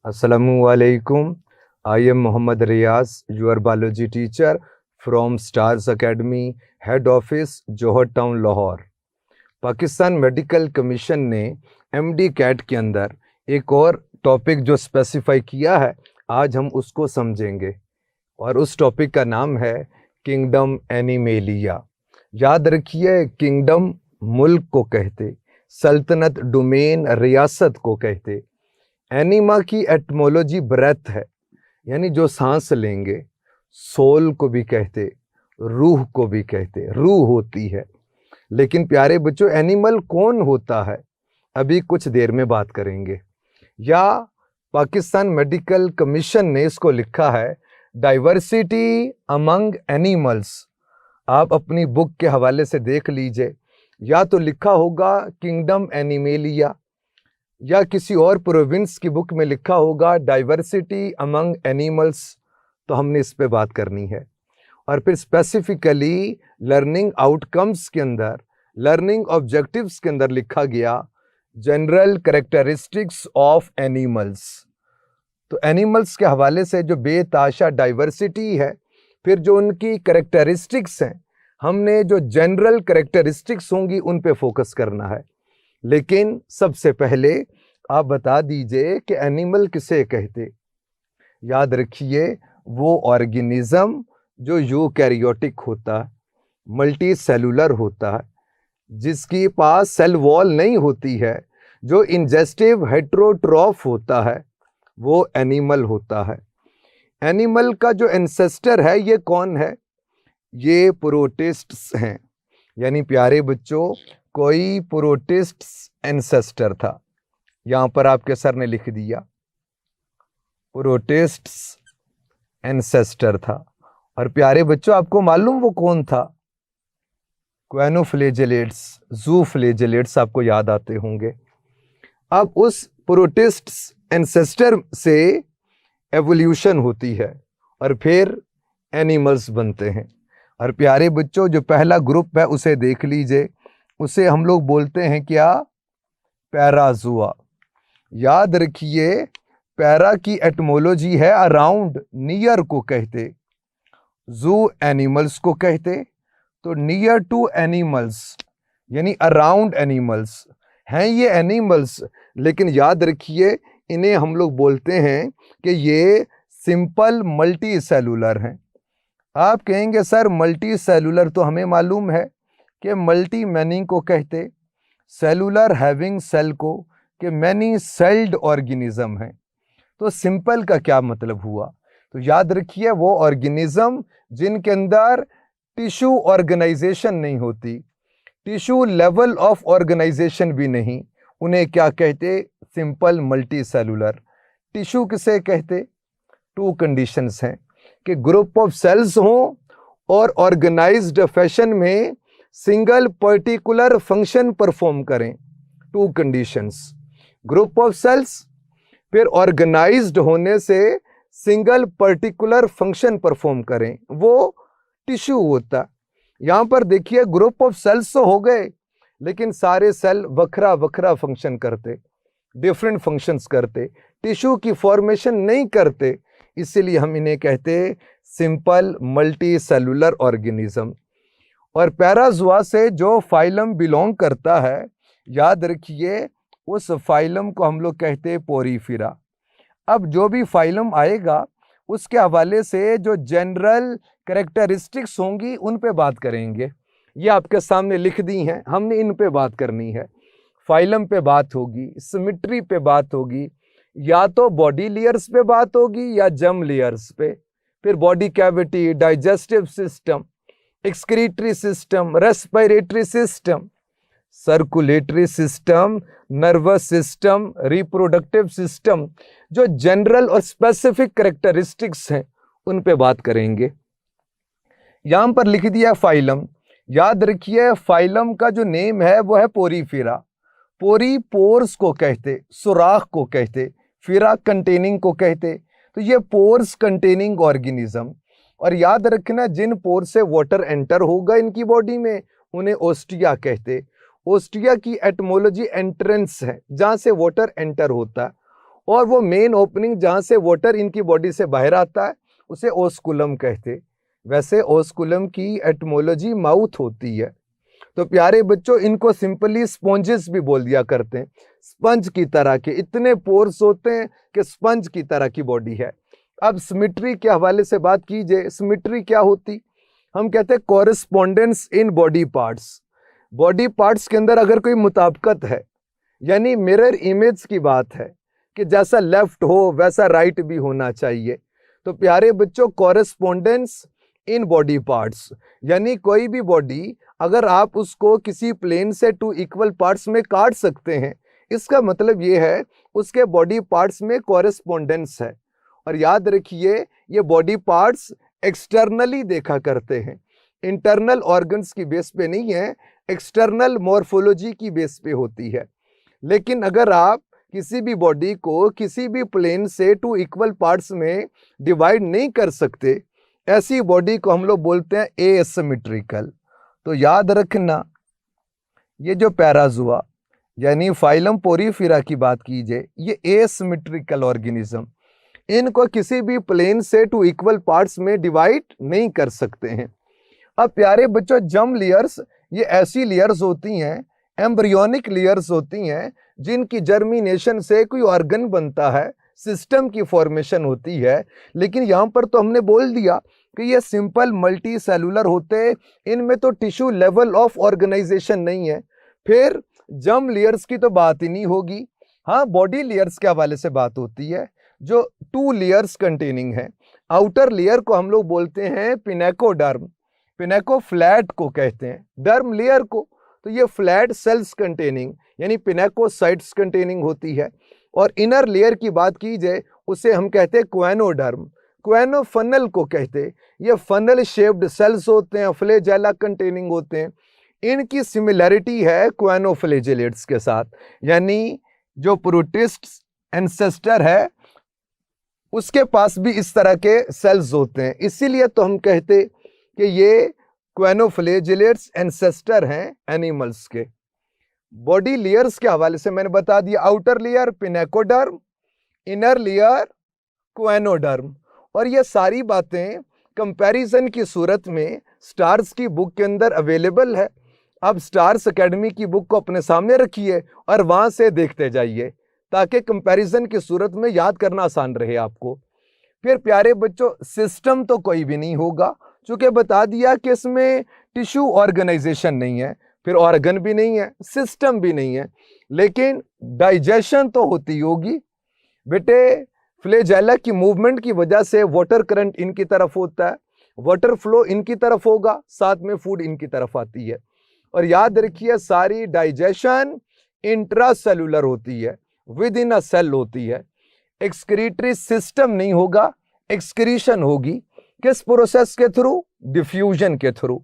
Assalamualaikum. I am Muhammad Riaz, your biology teacher from Stars Academy, Head Office, Johor Town, Lahore. Pakistan medical commission ने MD cat के अंदर एक और topic जो specify किया है, आज हम उसको समझेंगे और उस टॉपिक का नाम है किंगडम एनिमेलिया। याद रखिए, किंगडम मुल्क को कहते, सल्तनत डोमेन रियासत को कहते। एनिमा की एटमोलॉजी ब्रेथ है, यानी जो सांस लेंगे। सोल को भी कहते, रूह को भी कहते, रूह होती है। लेकिन प्यारे बच्चों, एनिमल कौन होता है, अभी कुछ देर में बात करेंगे। या पाकिस्तान मेडिकल कमीशन ने इसको लिखा है डाइवर्सिटी अमंग एनिमल्स। आप अपनी बुक के हवाले से देख लीजिए, या तो लिखा होगा किंगडम एनिमेलिया, या किसी और प्रोविंस की बुक में लिखा होगा डाइवर्सिटी अमंग एनिमल्स। तो हमने इस पे बात करनी है। और फिर स्पेसिफिकली लर्निंग आउटकम्स के अंदर, लर्निंग ऑब्जेक्टिव्स के अंदर लिखा गया जनरल कैरेक्टरिस्टिक्स ऑफ एनिमल्स। तो एनिमल्स के हवाले से जो बेताशा डाइवर्सिटी है, फिर जो उनकी कैरेक्टरिस्टिक्स हैं, हमने जो जनरल कैरेक्टरिस्टिक्स होंगी उन पे फोकस करना है। लेकिन सबसे पहले आप बता दीजिए कि एनिमल किसे कहते। याद रखिए, वो ऑर्गेनिज्म जो यूकैरियोटिक होता है, मल्टी सेलुलर होता है, जिसके पास सेल वॉल नहीं होती है, जो इंजेस्टिव हेट्रोट्रॉफ होता है, वो एनिमल होता है। एनिमल का जो एंसेस्टर है, ये कौन है? ये प्रोटिस्ट्स हैं। यानी प्यारे बच्चों, कोई प्रोटिस्ट्स एंसेस्टर था। यहां पर आपके सर ने लिख दिया प्रोटिस्ट्स एंसेस्टर था। और प्यारे बच्चों, आपको मालूम वो कौन था? क्वेनोफ्लेजेलेट्स, ज़ूफ्लेजेलेट्स आपको याद आते होंगे। अब उस प्रोटिस्ट्स एंसेस्टर से एवोल्यूशन होती है और फिर एनिमल्स बनते हैं। और प्यारे बच्चों, जो पहला ग्रुप है उसे देख लीजिए, उसे हम लोग बोलते हैं क्या? पैराजुआ। याद रखिए, पैरा की एटमोलॉजी है अराउंड, नियर को कहते, जू एनिमल्स को कहते, तो नियर टू एनिमल्स यानी अराउंड एनिमल्स हैं ये एनिमल्स। लेकिन याद रखिए, इन्हें हम लोग बोलते हैं कि ये सिंपल मल्टी सेलुलर हैं। आप कहेंगे सर मल्टी सेलुलर, तो हमें मालूम है कि मल्टी मैनी को कहते, सेलुलर हैविंग सेल को, कि मैनी सेल्ड ऑर्गेनिज्म है। तो सिंपल का क्या मतलब हुआ? तो याद रखिए, वो ऑर्गेनिज्म जिनके अंदर टिश्यू ऑर्गेनाइजेशन नहीं होती, टिश्यू लेवल ऑफ ऑर्गेनाइजेशन भी नहीं, उन्हें क्या कहते? Simple multi cellular. टिश्यू किसे कहते? टू कंडीशंस हैं कि ग्रुप ऑफ सेल्स हों और ऑर्गेनाइज्ड फैशन में सिंगल पर्टिकुलर फंक्शन परफॉर्म करें। Two conditions, group of cells, फिर ऑर्गेनाइज्ड होने से सिंगल पर्टिकुलर फंक्शन परफॉर्म करें, वो टिश्यू होता। यहां पर देखिए, ग्रुप ऑफ सेल्स तो हो गए, लेकिन सारे सेल वखरा वखरा फंक्शन करते, डिफरेंट फंक्शंस करते, टिश्यू की फॉर्मेशन नहीं करते। इसीलिए हम इन्हें कहते सिंपल मल्टी सेलुलर ऑर्गेनिज्म। और पैराजुआ से जो फाइलम बिलोंग करता है, याद रखिए, उस फाइलम को हम लोग कहते पोरीफिरा। अब जो भी फाइलम आएगा उसके हवाले से जो जनरल कैरेक्टरिस्टिक्स होंगी उन पे बात करेंगे। ये आपके सामने लिख दी हैं, हमने इन पे बात करनी है। फाइलम पे बात होगी, सिमेट्री पे बात होगी, या तो बॉडी लेयर्स पे बात होगी या जर्म लेयर्स पे, फिर body cavity, digestive system, excretory system, respiratory system, circulatory system, nervous system, reproductive system, जो जनरल और स्पेसिफिक कैरेक्टरिस्टिक्स हैं उन पे बात करेंगे। यहां पर लिख दिया फाइलम। याद रखिए, फाइलम का जो नेम है वो है पोरीफिरा। पोरी पोर्स को कहते, सुराख को कहते, फिरा कंटेनिंग को कहते। तो ये पोर्स कंटेनिंग ऑर्गेनिज्म। और याद रखना, जिन पोर से वाटर एंटर होगा इनकी बॉडी में, उन्हें ओस्टिया कहते। ओस्टिया की एटमोलॉजी एंट्रेंस है, जहां से वाटर एंटर होता है। और वो मेन ओपनिंग जहाँ से वाटर इनकी बॉडी से बाहर आता है उसे ओस्कुलम कहते। वैसे ओस्कुलम की एटमोलॉजी माउथ होती है। तो प्यारे बच्चों, इनको सिंपली स्पॉन्जेस भी बोल दिया करते हैं, स्पंज की तरह के, इतने पोर्स होते हैं कि स्पंज की तरह की बॉडी है। अब सिमेट्री के हवाले से बात कीजिए, सिमेट्री क्या होती? हम कहते हैं correspondence in body parts. Body parts के अंदर अगर कोई मुताबिकत है, यानी मिरर इमेज की बात है कि जैसा लेफ्ट हो वैसा राइट भी होना चाहिए। तो प्यारे बच्चों, कॉरेस्पॉन्डेंस इन बॉडी पार्ट्स, यानी कोई भी बॉडी अगर आप उसको किसी प्लेन से 2 इक्वल पार्ट्स में काट सकते हैं, इसका मतलब ये है उसके बॉडी पार्ट्स में कॉरेस्पॉन्डेंस है। और याद रखिए, ये बॉडी पार्ट्स एक्सटर्नली देखा करते हैं, इंटरनल ऑर्गन्स की बेस पे नहीं है, एक्सटर्नल मॉर्फोलॉजी की बेस पे होती है। लेकिन अगर आप किसी भी बॉडी को किसी भी प्लेन से 2 इक्वल पार्ट्स में डिवाइड नहीं कर सकते, ऐसी बॉडी को हम लोग बोलते हैं एसिमेट्रिकल। तो याद रखना, ये जो पैराजुआ यानी फाइलम पोरीफेरा की बात कीजिए, ये एसिमेट्रिकल ऑर्गेनिज्म, इनको किसी भी प्लेन से 2 इक्वल पार्ट्स में डिवाइड नहीं कर सकते हैं। अब प्यारे बच्चों, जर्म लेयर्स ये ऐसी लेयर्स होती हैं, एम्ब्रियोनिक लेयर्स होती हैं, जिनकी जर्मिनेशन से कोई ऑर्गन बनता है, सिस्टम की फॉर्मेशन होती है। लेकिन यहाँ पर तो हमने बोल दिया कि ये सिंपल मल्टी सेलुलर होते, इनमें तो टिश्यू लेवल ऑफ ऑर्गेनाइजेशन नहीं है। फिर जर्म लेयर्स की तो बात ही नहीं होगी। हाँ, बॉडी लेयर्स के हवाले से बात होती है जो 2 लेयर्स कंटेनिंग है। आउटर लेयर को हम लोग बोलते हैं पिनेकोडर्म, पिनेको फ्लैट को कहते हैं, डर्म लेयर को तो ये फ्लैट सेल्स कंटेनिंग यानी पिनेकोसाइट्स कंटेनिंग होती है। और इनर लेयर की बात की जाए उसे हम कहते हैं क्वेनोडर्म, क्वेनोफनल को कहते हैं। ये फनल शेप्ड सेल्स होते हैं, फ्लैजेला कंटेनिंग होते हैं। इनकी सिमिलैरिटी है क्वेनोफ्लैजेलेट्स के साथ, यानी जो प्रोटिस्ट्स एंसेस्टर है उसके पास भी इस तरह के सेल्स होते हैं। इसीलिए तो हम कहते कि ये क्वेनोफ्लैजेलेट्स एंसेस्टर हैं एनिमल्स के। बॉडी लेयर्स के हवाले से मैंने बता दिया, outer layer pinacoderm, inner layer choanoderm. और ये सारी बातें कंपैरिजन की सूरत में स्टार्स की बुक के अंदर अवेलेबल है। अब स्टार्स एकेडमी की बुक को अपने सामने रखिए और वहां से देखते जाइए ताकि कंपैरिजन की सूरत में याद करना आसान रहे आपको। फिर प्यारे बच्चों, सिस्टम तो कोई भी नहीं होगा, चूंकि बता दिया कि इसमें टिश्यू ऑर्गेनाइजेशन नहीं है, फिर ऑर्गन भी नहीं है, सिस्टम भी नहीं है, लेकिन डाइजेशन तो होती होगी। बेटे, फ्लैजेला की मूवमेंट की वजह से वाटर करंट इनकी तरफ होता है, वाटर फ्लो इनकी तरफ होगा, साथ में फूड इनकी तरफ आती है। और याद रखिए, सारी डाइजेशन इंट्रासेलुलर होती है, विद इन अ सेल होती है। एक्सक्रीटरी सिस्टम नहीं होगा, एक्सक्रीशन होगी। किस प्रोसेस के थ्रू? डिफ्यूजन के थ्रू।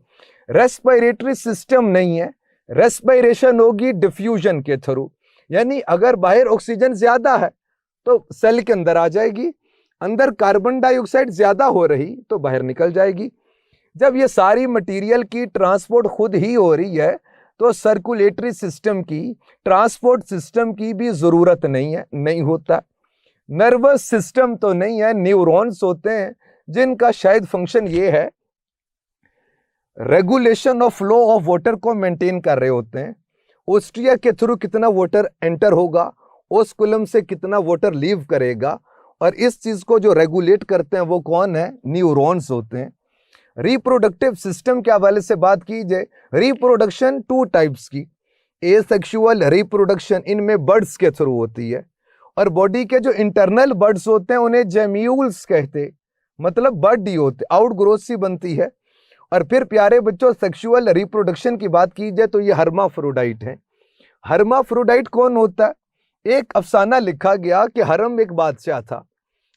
रेस्पिरेटरी सिस्टम नहीं है, रेस्पिरेशन होगी डिफ्यूजन के थ्रू। यानी अगर बाहर ऑक्सीजन ज्यादा है तो सेल के अंदर आ जाएगी, अंदर कार्बन डाइऑक्साइड ज्यादा हो रही तो बाहर निकल जाएगी। जब ये सारी मटेरियल की ट्रांसपोर्ट खुद ही हो रही है तो सर्कुलेटरी सिस्टम की, ट्रांसपोर्ट सिस्टम की भी जरूरत नहीं है, नहीं होता। नर्वस सिस्टम तो नहीं है, न्यूरॉन्स होते हैं जिनका शायद फंक्शन ये है, regulation of flow of water को मेंटेन कर रहे होते हैं। ओस्ट्रिया के थ्रू कितना वाटर एंटर होगा, ओस्कुलम से कितना वाटर लीव करेगा, और इस चीज को जो रेगुलेट करते हैं वो कौन है? न्यूरॉन्स होते हैं। रिप्रोडक्टिव सिस्टम के हवाले से बात की जाए, रिप्रोडक्शन 2 टाइप्स की, एसेक्सुअल रिप्रोडक्शन इनमें बर्ड्स के थ्रू होती है, और बॉडी के जो इंटरनल बर्ड्स होते हैं उन्हें जेम्यूल्स कहते, मतलब बर्ड ही होते, आउटग्रोथ सी बनती है। और फिर प्यारे बच्चों, सेक्सुअल रिप्रोडक्शन की बात की जाए तो ये हर्माफ्रोडाइट है। हर्माफ्रोडाइट कौन होता है? एक अफसाना लिखा गया कि हरम एक बादशाह था,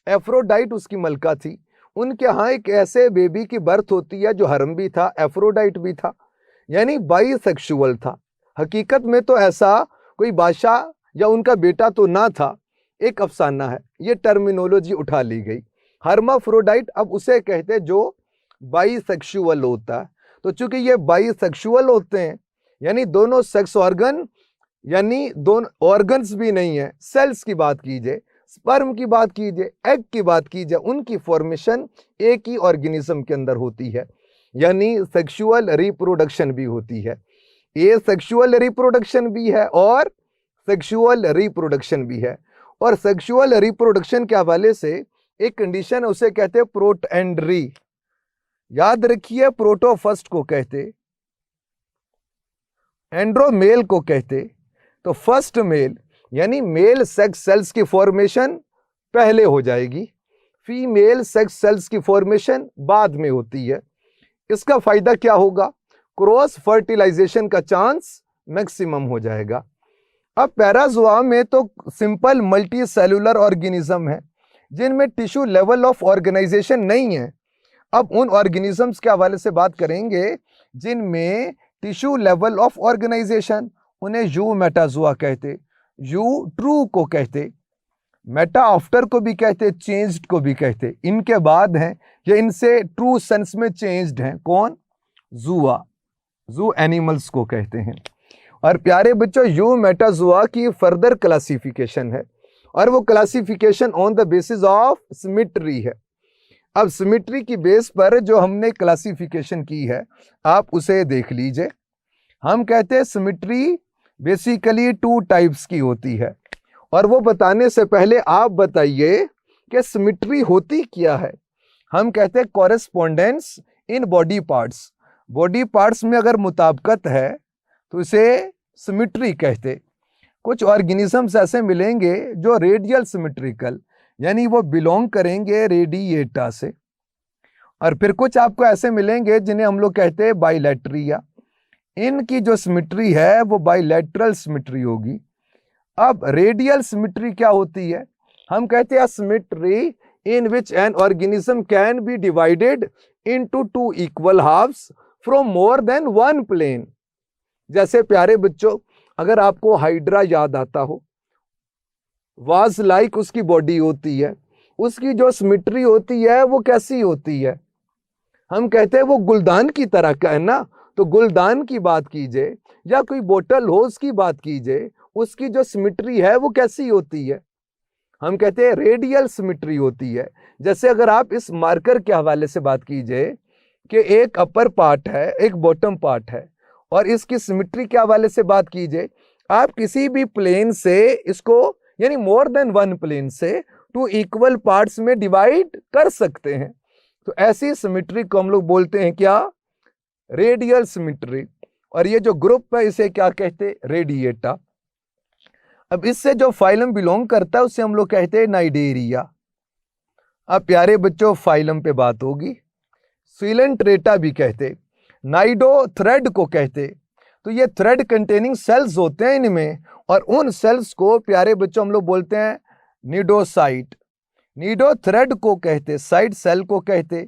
एफ्रोडाइट उसकी मलका थी, उनके यहाँ एक ऐसे बेबी की बर्थ होती है जो हरम भी था, एफ्रोडाइट भी था, यानी बाइसेक्सुअल था। हकीकत में तो ऐसा कोई बादशाह या उनका बेटा तो ना था, एक अफसाना है, ये टर्मिनोलॉजी उठा ली गई। हर्माफ्रोडाइट अब उसे कहते जो बाइसेक्सुअल होता है। तो चूंकि ये बाइसेक्सुअल होते हैं, यानी दोनों सेक्स ऑर्गन, यानी दोनों ऑर्गन्स भी नहीं है, सेल्स की बात कीजिए, स्पर्म की बात कीजिए, एग की बात कीजिए, उनकी फॉर्मेशन एक ही ऑर्गेनिज्म के अंदर होती है, यानी सेक्सुअल रिप्रोडक्शन भी होती है। ये सेक्सुअल रिप्रोडक्शन भी है और सेक्सुअल रिप्रोडक्शन भी है। और सेक्सुअल रिप्रोडक्शन के हवाले से एक कंडीशन है, उसे कहते हैं प्रोटएंड्री। याद रखिए, प्रोटो फर्स्ट को कहते, एंड्रो मेल को कहते। तो फर्स्ट मेल यानी मेल सेक्स सेल्स की फॉर्मेशन पहले हो जाएगी, फीमेल सेक्स सेल्स की फॉर्मेशन बाद में होती है। इसका फायदा क्या होगा? क्रॉस फर्टिलाइजेशन का चांस मैक्सिमम हो जाएगा। अब पैराजोआ में तो सिंपल मल्टी सेलुलर ऑर्गेनिज्म है जिनमें टिश्यू लेवल ऑफ ऑर्गेनाइजेशन नहीं है। अब उन ऑर्गेनिजम्स के हवाले से बात करेंगे जिनमें टिश्यू लेवल ऑफ ऑर्गेनाइजेशन, उन्हें यू मेटाजोआ कहते, यू ट्रू को कहते, मेटा आफ्टर को भी कहते, चेंज्ड को भी कहते। इनके बाद हैं या इनसे ट्रू सेंस में चेंज्ड हैं कौन? जूआ, जू एनिमल्स को कहते हैं। और प्यारे बच्चों, यू मेटाजोआ की फर्दर क्लासिफिकेशन है और वो classification on the basis of symmetry है। अब सिमेट्री की बेस पर जो हमने क्लासिफिकेशन की है आप उसे देख लीजिए। हम कहते हैं सिमेट्री बेसिकली 2 टाइप्स की होती है, और वो बताने से पहले आप बताइए कि सिमेट्री होती क्या है। हम कहते हैं correspondence in body parts. Body parts में अगर मुताबिकत है तो इसे सिमेट्री कहते। कुछ ऑर्गेनिजम्स ऐसे मिलेंगे जो रेडियल सिमेट्रिकल, यानी वो बिलोंग करेंगे रेडिएटा से, और फिर कुछ आपको ऐसे मिलेंगे जिन्हें हम लोग कहते हैं बाइलेटरिया। इनकी जो सिमेट्री है वो बाइलेटरल सिमेट्री होगी। अब रेडियल सिमेट्री क्या होती है? हम कहते हैं symmetry in which an organism can be divided into 2 equal halves from more than 1 plane. जैसे प्यारे बच्चों, अगर आपको हाइड्रा याद आता हो, वाज लाइक उसकी बॉडी होती है, उसकी जो सिमेट्री होती है वो कैसी होती है? हम कहते हैं वो गुलदान की तरह का है ना। तो गुलदान की बात कीजिए या कोई बोतल हो उसकी बात कीजिए, उसकी जो सिमेट्री है वो कैसी होती है? हम कहते हैं रेडियल सिमेट्री होती है। जैसे अगर आप इस मार्कर के हवाले से बात कीजिए कि एक अपर पार्ट है, एक बॉटम पार्ट है, और इसकी सिमेट्री के हवाले से बात कीजिए, आप किसी भी प्लेन से इसको यानी मोर देन 1 प्लेन से 2 इक्वल पार्ट्स में डिवाइड कर सकते हैं। तो ऐसी सिमेट्री को हम लोग बोलते हैं क्या? Radial symmetry. और ये जो ग्रुप है इसे क्या कहते? रेडिएटा। अब इससे जो फाइलम बिलोंग करता है उसे हम लोग कहते हैं नाइडेरिया। अब प्यारे बच्चों, फाइलम पे बात होगी। सिलेंट्रेटा भी कहते, नाइडो थ्रेड को कहते। तो ये थ्रेड कंटेनिंग सेल्स होते हैं इनमें, और उन सेल्स को प्यारे बच्चों हम लोग बोलते हैं निडोसाइट। निडो थ्रेड को कहते, साइट सेल को कहते,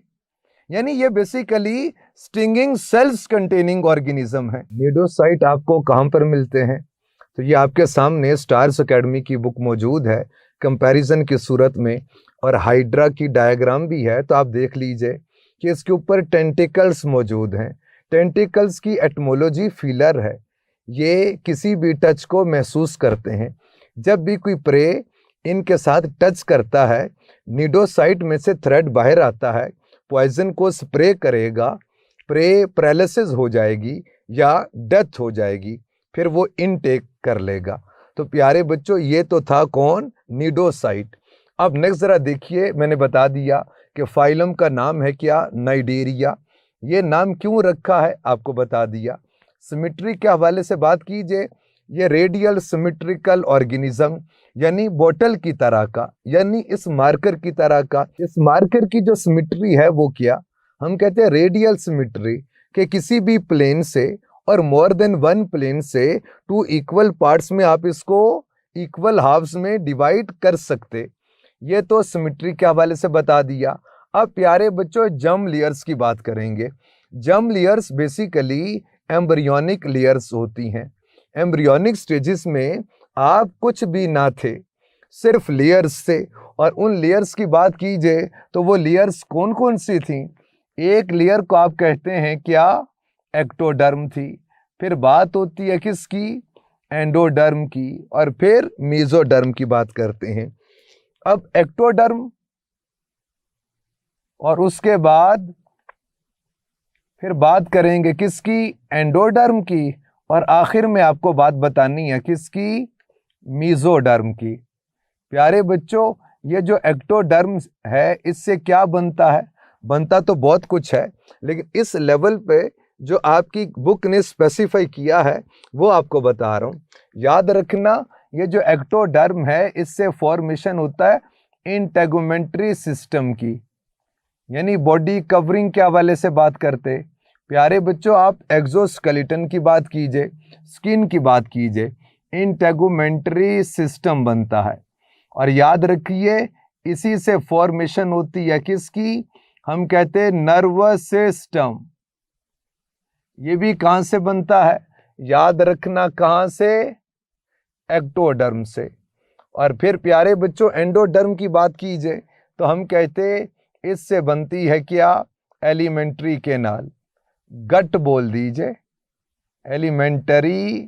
यानी ये basically stinging cells containing organism है। निडोसाइट आपको कहां पर मिलते हैं? तो ये आपके सामने स्टार्स एकेडमी की बुक मौजूद है कंपैरिजन की सूरत में, और हाइड्रा की डायग्राम भी है। तो आप देख लीजिए कि इसके ऊपर टेंटिकल्स मौजूद हैं। टेंटिकल्स की एटमोलॉजी फीलर है, ये किसी भी टच को महसूस करते हैं। जब भी कोई प्रे इनके साथ टच करता है, निडोसाइट में से थ्रेड बाहर आता है, पॉइजन को स्प्रे करेगा, प्रे पैरालिसिस हो जाएगी या डेथ हो जाएगी, फिर वो इनटेक कर लेगा। तो प्यारे बच्चों, ये तो था कौन? निडोसाइट। अब नेक्स्ट जरा देखिए, मैंने बता दिया कि फाइलम का नाम है क्या? नाइडेरिया। ये नाम क्यों रखा है आपको बता दिया। सिमेट्री के हवाले से बात कीजिए, ये रेडियल सिमेट्रिकल ऑर्गेनिज्म, यानी बोतल की तरह का, यानी इस मार्कर की तरह का। इस मार्कर की जो सिमेट्री है वो क्या? हम कहते हैं रेडियल सिमेट्री, कि किसी भी प्लेन से और मोर देन 1 प्लेन से 2 इक्वल पार्ट्स में आप इसको इक्वल हाफ्स में डिवाइड कर सकते। ये तो सिमेट्री के हवाले से बता दिया। अब प्यारे बच्चों, जर्म लेयर्स की बात करेंगे। Germ layers basically embryonic layers होती हैं। एम्ब्रियोनिक स्टेजेस में आप कुछ भी ना थे, सिर्फ लेयर्स से। और उन लेयर्स की बात कीजिए तो वो लेयर्स कौन कौन सी थी? एक लेयर को आप कहते हैं क्या? एक्टोडर्म थी। फिर बात होती है किसकी? एंडोडर्म की। और फिर मेसोडर्म की बात करते हैं। अब एक्टोडर्म और उसके बाद फिर बात करेंगे किसकी, एंडोडर्म की, और आखिर में आपको बात बतानी है किसकी, मीजोडर्म की। प्यारे बच्चों, ये जो एक्टोडर्म है इससे क्या बनता है, बनता तो बहुत कुछ है, लेकिन इस लेवल पे जो आपकी बुक ने स्पेसिफाई किया है वो आपको बता रहा हूं। याद रखना, ये जो एक्टोडर्म है इससे फॉर्मेशन होता है इंटेगुमेंट्री सिस्टम की, यानी बॉडी कवरिंग के हवाले से बात करते। प्यारे बच्चों, आप एक्सोस्केलेटन की बात कीजिए, स्किन की बात कीजिए, इंटेगुमेंट्री सिस्टम बनता है। और याद रखिए, इसी से फॉर्मेशन होती है किसकी, हम कहते हैं नर्वस सिस्टम। ये भी कहां से बनता है, याद रखना, कहां से, एक्टोडर्म से। और फिर प्यारे बच्चों, एंडोडर्म की बात कीजिए तो हम कहते इससे बनती है क्या, एलिमेंट्री केनाल, गट बोल दीजिए, एलिमेंटरी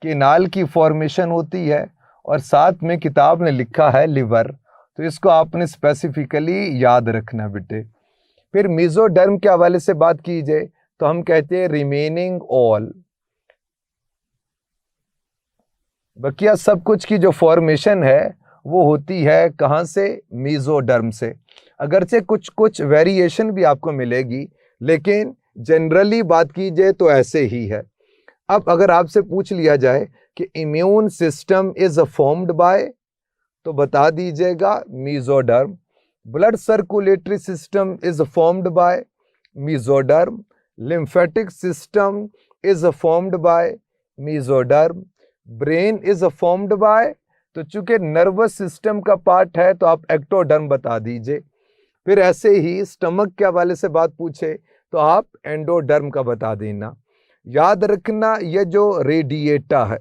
केनाल की फॉर्मेशन होती है। और साथ में किताब ने लिखा है लिवर, तो इसको आपने स्पेसिफिकली याद रखना बेटे। फिर मीजोडर्म के हवाले से बात कीजिए तो हम कहते हैं रिमेनिंग ऑल, बकिया सब कुछ की जो फॉर्मेशन है वो होती है कहां से, मीजोडर्म से। अगरचे कुछ कुछ वेरिएशन भी आपको मिलेगी, लेकिन जनरली बात कीजिए तो ऐसे ही है। अब अगर आपसे पूछ लिया जाए कि immune system is formed by, तो बता दीजिएगा mesoderm. Blood circulatory system is formed by mesoderm. Lymphatic system is formed by mesoderm. Brain is formed by, तो चूंकि नर्वस सिस्टम का पार्ट है तो आप एक्टोडर्म बता दीजिए। फिर ऐसे ही स्टमक के हवाले से बात पूछे तो आप एंडोडर्म का बता देना। याद रखना, ये जो रेडिएटा है,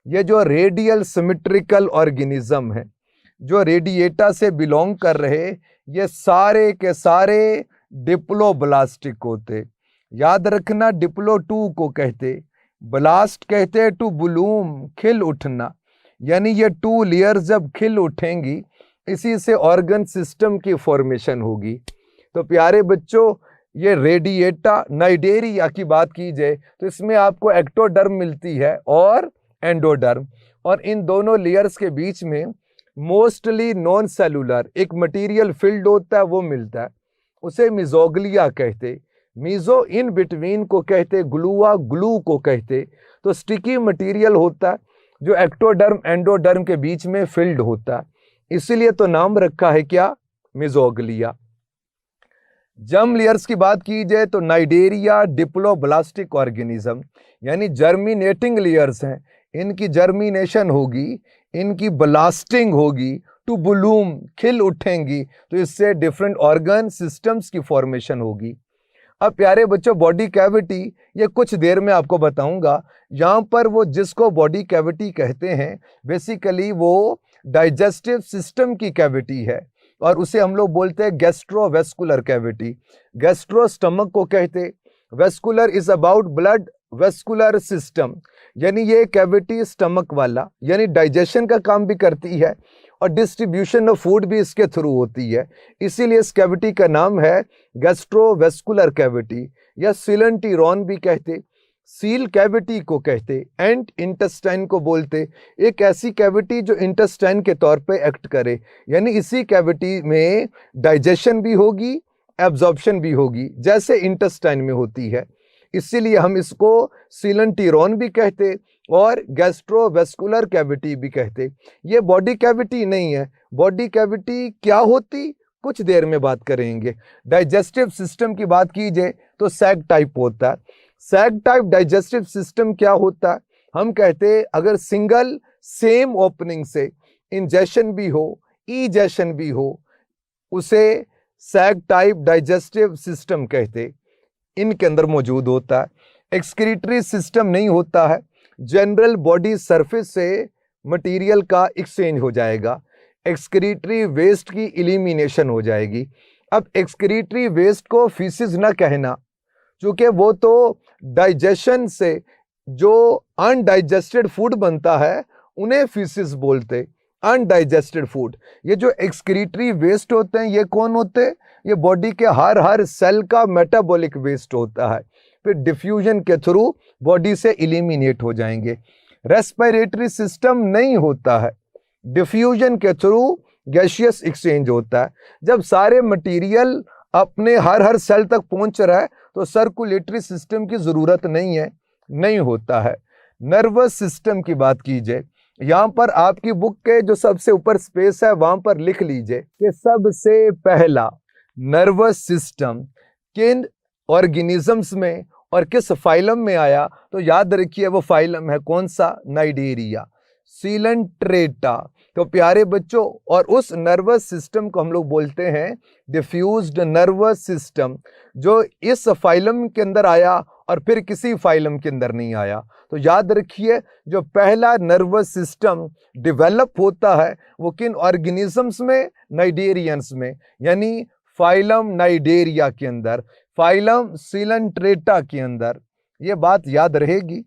ये जो रेडियल सिमेट्रिकल ऑर्गेनिज्म है, जो रेडिएटा से बिलोंग कर रहे, ये सारे के सारे डिप्लोब्लास्टिक होते। याद रखना, डिप्लो टू को कहते, ब्लास्ट कहते टू ब्लूम, खिल उठना, यानी ये 2 लेयर्स जब खिल उठेंगी इसी से ऑर्गन सिस्टम की फॉर्मेशन होगी। तो प्यारे बच्चों, ये रेडिएटा नाइडेरिया की बात की जाए तो इसमें आपको एक्टोडर्म मिलती है और एंडोडर्म, और इन दोनों लेयर्स के बीच में मोस्टली नॉन सेलुलर एक मटेरियल फील्ड होता है, वो मिलता है, उसे मिजोग्लिया कहते। मीजो इन बिटवीन को कहते, ग्लूआ ग्लू को कहते। तो स्टिकी मटेरियल होता है जो एक्टोडर्म एंडोडर्म के बीच में फिल्ड होता है, इसीलिए तो नाम रखा है क्या, मिजोग्लिया। जर्म लेयर्स की बात की जाए तो नाइडेरिया डिप्लोब्लास्टिक ऑर्गेनिज्म, यानी जर्मिनेटिंग लेयर्स हैं, इनकी जर्मिनेशन होगी, इनकी ब्लास्टिंग होगी, टू ब्लूम, खिल उठेंगी, तो इससे डिफरेंट ऑर्गन सिस्टम्स की फॉर्मेशन होगी। अब प्यारे बच्चों, बॉडी कैविटी, ये कुछ देर में आपको बताऊंगा। यहाँ पर वो जिसको बॉडी कैविटी कहते हैं, बेसिकली वो डाइजेस्टिव सिस्टम की कैविटी है, और उसे हम लोग बोलते हैं गैस्ट्रोवेस्कुलर कैविटी। गैस्ट्रो स्टमक को कहते, vascular is about blood vascular system, यानी ये कैविटी स्टमक वाला, यानी डाइजेशन का काम भी करती है और डिस्ट्रीब्यूशन ऑफ फूड भी इसके थ्रू होती है, इसीलिए इस कैविटी का नाम है गैस्ट्रोवेस्कुलर कैविटी, या सिलेंटीरोन भी कहते, सील कैविटी को कहते, एंड इंटेस्टाइन को बोलते। एक ऐसी कैविटी जो इंटेस्टाइन के तौर पे एक्ट करे, यानी इसी कैविटी में डाइजेशन भी होगी, एब्जॉर्प्शन भी होगी, जैसे इंटेस्टाइन में होती है, इसीलिए हम इसको सिलेंटीरोन भी कहते और गैस्ट्रोवेस्कुलर कैविटी भी कहते। ये बॉडी कैविटी नहीं है। बॉडी कैविटी क्या होती, कुछ देर में बात करेंगे। डाइजेस्टिव सिस्टम की बात कीजिए तो सैग टाइप होता है। सैग टाइप डाइजेस्टिव सिस्टम क्या होता है, हम कहते अगर सिंगल सेम ओपनिंग से इंजेशन भी हो, इजेशन भी हो, उसे सैग टाइप डाइजेस्टिव सिस्टम कहते, इनके अंदर मौजूद होता है। एक्सक्रीटरी सिस्टम नहीं होता है, जनरल बॉडी सरफेस से मटेरियल का एक्सचेंज हो जाएगा, एक्सक्रीटरी वेस्ट की एलिमिनेशन हो जाएगी। अब एक्सक्रीटरी वेस्ट को फीसिस ना कहना, क्योंकि वो तो डाइजेशन से जो अनडाइजेस्टेड फूड बनता है उन्हें फीसिस बोलते। Undigested food. ये जो एक्सक्रीटरी वेस्ट होते हैं ये कौन होते हैं? ये बॉडी के हर सेल का मेटाबॉलिक वेस्ट होता है, फिर डिफ्यूजन के थ्रू बॉडी से इलिमिनेट हो जाएंगे। रेस्पिरेटरी सिस्टम नहीं होता है, डिफ्यूजन के थ्रू गैसियस एक्सचेंज होता है। जब सारे मटेरियल अपने हर सेल तक पहुंच रहा है तो सर्कुलेटरी सिस्टम की जरूरत नहीं है, नहीं होता है। नर्वस सिस्टम की बात कीजिए, यहां पर आपकी बुक के जो सबसे ऊपर स्पेस है वहां पर लिख लीजिए कि सबसे पहला नर्वस सिस्टम किन ऑर्गेनिजम्स में और किस फाइलम में आया, तो याद रखिए वो फाइलम है कौन सा? Cnidaria, Coelenterata. तो प्यारे बच्चों, और उस नर्वस सिस्टम को हम लोग बोलते हैं डिफ्यूज्ड नर्वस सिस्टम, जो इस फाइलम के अंदर आया और फिर किसी फाइलम के अंदर नहीं आया। तो याद रखिए जो पहला नर्वस सिस्टम डेवलप होता है वो किन ऑर्गेनिजम्स में? नाइडेरियंस में, यानी फाइलम नाइडेरिया के अंदर, फाइलम सीलेंट्रेटा के अंदर। ये बात याद रहेगी।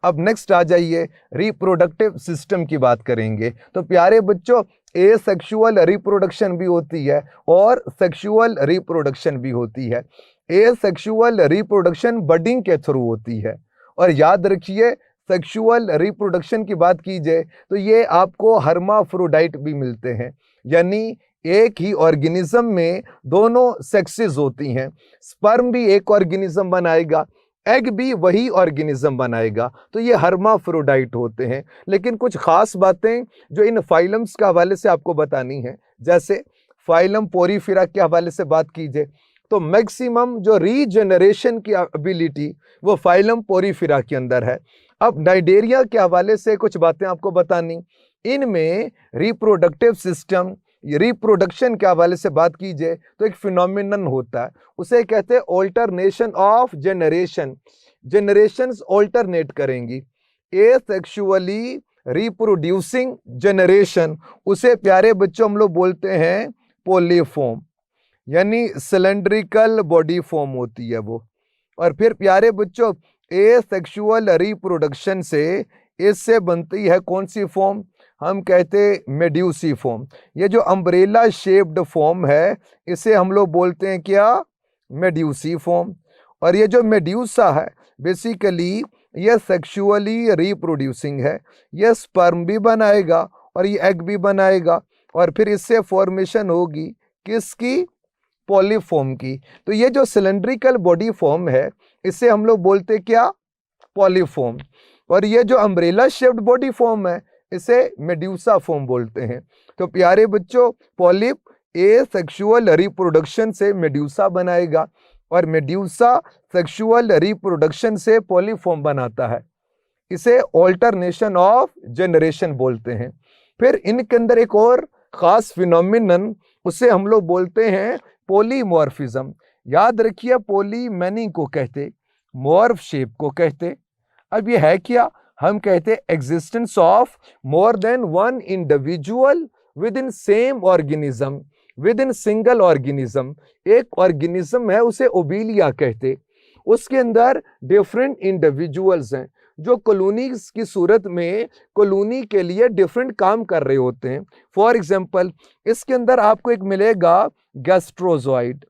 अब नेक्स्ट आ जाइए, रिप्रोडक्टिव सिस्टम की बात करेंगे। तो प्यारे बच्चों, एसेक्सुअल रिप्रोडक्शन भी होती है और सेक्सुअल रिप्रोडक्शन भी होती है। एसेक्सुअल रिप्रोडक्शन बडिंग के थ्रू होती है, और याद रखिए सेक्सुअल रिप्रोडक्शन की बात कीजिए तो ये आपको हर्माफ्रोडाइट भी मिलते हैं, यानी एक ही ऑर्गेनिज्म में दोनों सेक्सेस होती हैं। स्पर्म भी एक ऑर्गेनिज्म बनाएगा, एग भी वही ऑर्गेनिज्म बनाएगा, तो ये हर्माफ्रोडाइट होते हैं। लेकिन कुछ खास बातें जो इन फाइलम्स के हवाले से आपको बतानी है, जैसे फाइलम पोरीफेरा के हवाले से बात कीजिए तो मैक्सिमम जो रीजनरेशन की एबिलिटी वो फाइलम पोरीफेरा के अंदर है। अब नाइडेरिया के हवाले से कुछ बातें आपको बतानी, इनमें रिप्रोडक्टिव सिस्टम, रिप्रोडक्शन के हवाले से बात कीजिए तो एक फिनोमिनन होता है, उसे कहते हैं alternation of generation. Generations alternate करेंगी। एसेक्सुअली रिप्रोड्यूसिंग जनरेशन, उसे प्यारे बच्चों हम लोग बोलते हैं पोलीफॉर्म, यानी सिलेंड्रिकल बॉडी फॉर्म होती है वो। और फिर प्यारे बच्चों, एसेक्सुअल रिप्रोडक्शन से इससे बनती है कौन सी फॉर्म? हम कहते मेड्यूसी फॉर्म। ये जो अम्ब्रेला शेप्ड फॉर्म है इसे हम लोग बोलते हैं क्या? Medusae form. और ये जो मेड्यूसा है बेसिकली ये सेक्सुअली रिप्रोड्यूसिंग है, ये स्पर्म भी बनाएगा और ये एग भी बनाएगा, और फिर इससे फॉर्मेशन होगी किसकी? पॉलीफॉर्म की। तो ये जो सिलेंड्रिकल बॉडी फॉर्म है इसे हम लोग बोलते क्या? पॉलीफॉर्म। और ये जो अम्ब्रेला शेप्ड बॉडी फॉर्म है इसे मेड्यूसा फॉर्म बोलते हैं। तो प्यारे बच्चों, पॉलिप एसेक्सुअल रिप्रोडक्शन से मेड्यूसा बनाएगा और मेड्यूसा सेक्सुअल रिप्रोडक्शन से पॉलीफॉर्म बनाता है, इसे ऑल्टरनेशन ऑफ जनरेशन बोलते हैं। फिर इनके अंदर एक और खास फिनोमिनन, उसे हम लोग बोलते हैं पॉलीमॉर्फिज्म। याद रखिए पॉली मैनी को कहते, मॉर्फ शेप को कहते। अब ये है क्या? हम कहते हैं existence of more than one individual within same organism, with in single organism. एक ऑर्गेनिज्म है उसे ओबीलिया कहते, उसके अंदर डिफरेंट इंडिविजुअल्स हैं जो कॉलोनीज की सूरत में कॉलोनी के लिए डिफरेंट काम कर रहे होते हैं। फॉर एग्जांपल इसके अंदर आपको एक मिलेगा गैस्ट्रोजोइड।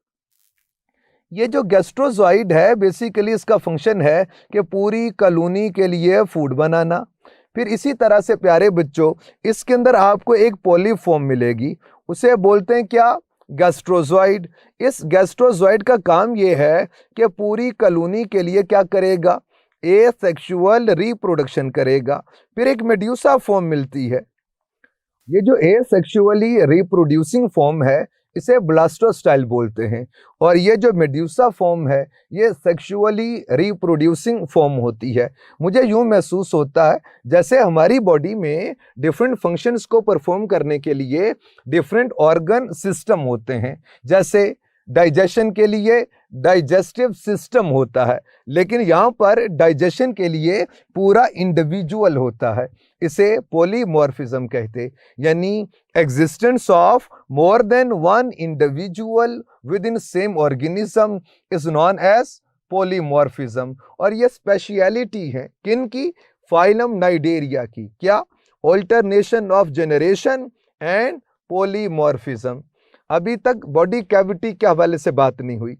ये जो गैस्ट्रोजोइड है बेसिकली इसका फंक्शन है कि पूरी कॉलोनी के लिए फूड बनाना। फिर इसी तरह से प्यारे बच्चों इसके अंदर आपको एक पॉलीफॉर्म मिलेगी, उसे बोलते हैं क्या? गैस्ट्रोजोइड। इस गैस्ट्रोजोइड का काम ये है कि पूरी कॉलोनी के लिए क्या करेगा? एसेक्सुअल रिप्रोडक्शन करेगा। फिर एक मेड्यूसा फॉर्म मिलती है। ये जो एसेक्सुअली रिप्रोड्यूसिंग फॉर्म है इसे ब्लास्टोस्टाइल बोलते हैं, और ये जो मेड्यूसा फॉर्म है ये सेक्सुअली रिप्रोड्यूसिंग फॉर्म होती है। मुझे यूं महसूस होता है जैसे हमारी बॉडी में डिफरेंट फंक्शंस को परफॉर्म करने के लिए डिफरेंट ऑर्गन सिस्टम होते हैं। जैसे डाइजेशन के लिए डाइजेस्टिव सिस्टम होता है, लेकिन यहाँ पर डाइजेशन के लिए पूरा इंडिविजुअल होता है, इसे पॉलीमॉर्फिज्म कहते, यानी existence of more than one individual within same organism is known as polymorphism. और ये स्पेशलिटी है किन की? फाइलम नाइडेरिया की। क्या? Alternation of generation and polymorphism. अभी तक बॉडी कैविटी के हवाले से बात नहीं हुई,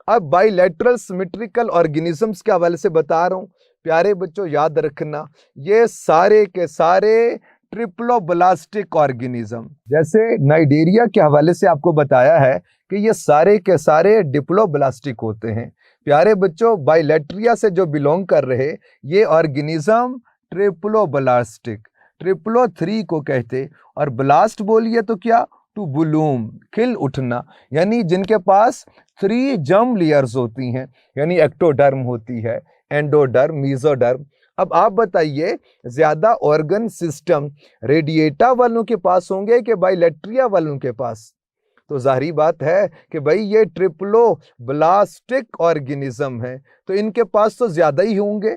अब बाइलेटरल सिमेट्रिकल ऑर्गेनिजम्स के हवाले से बता रहा हूँ। प्यारे बच्चों याद रखना, ये सारे के सारे ट्रिप्लोब्लास्टिक ऑर्गेनिज्म, जैसे नाइजीरिया के हवाले से आपको बताया है कि ये सारे के सारे डिप्लोब्लास्टिक होते हैं। प्यारे बच्चों बाइलेट्रिया से जो बिलोंग कर रहे ये ऑर्गेनिज्म ट्रिप्लोब्लास्टिक, ट्रिप्लो 3 को कहते, और ब्लास्ट बोलिए तो क्या, टू ब्लूम, खिल उठना, यानी जिनके पास 3 जर्म लेयर्स होती हैं, यानी एक्टोडर्म होती है, एंडोडर्म, मेसोडर्म। अब आप बताइए ज्यादा ऑर्गन सिस्टम रेडिएटा वालों के पास होंगे कि बाइलेट्रिया वालों के पास? तो जाहिर बात है कि भाई ये ट्रिप्लोब्लास्टिक ऑर्गेनिज्म है, तो इनके पास तो ज्यादा ही होंगे,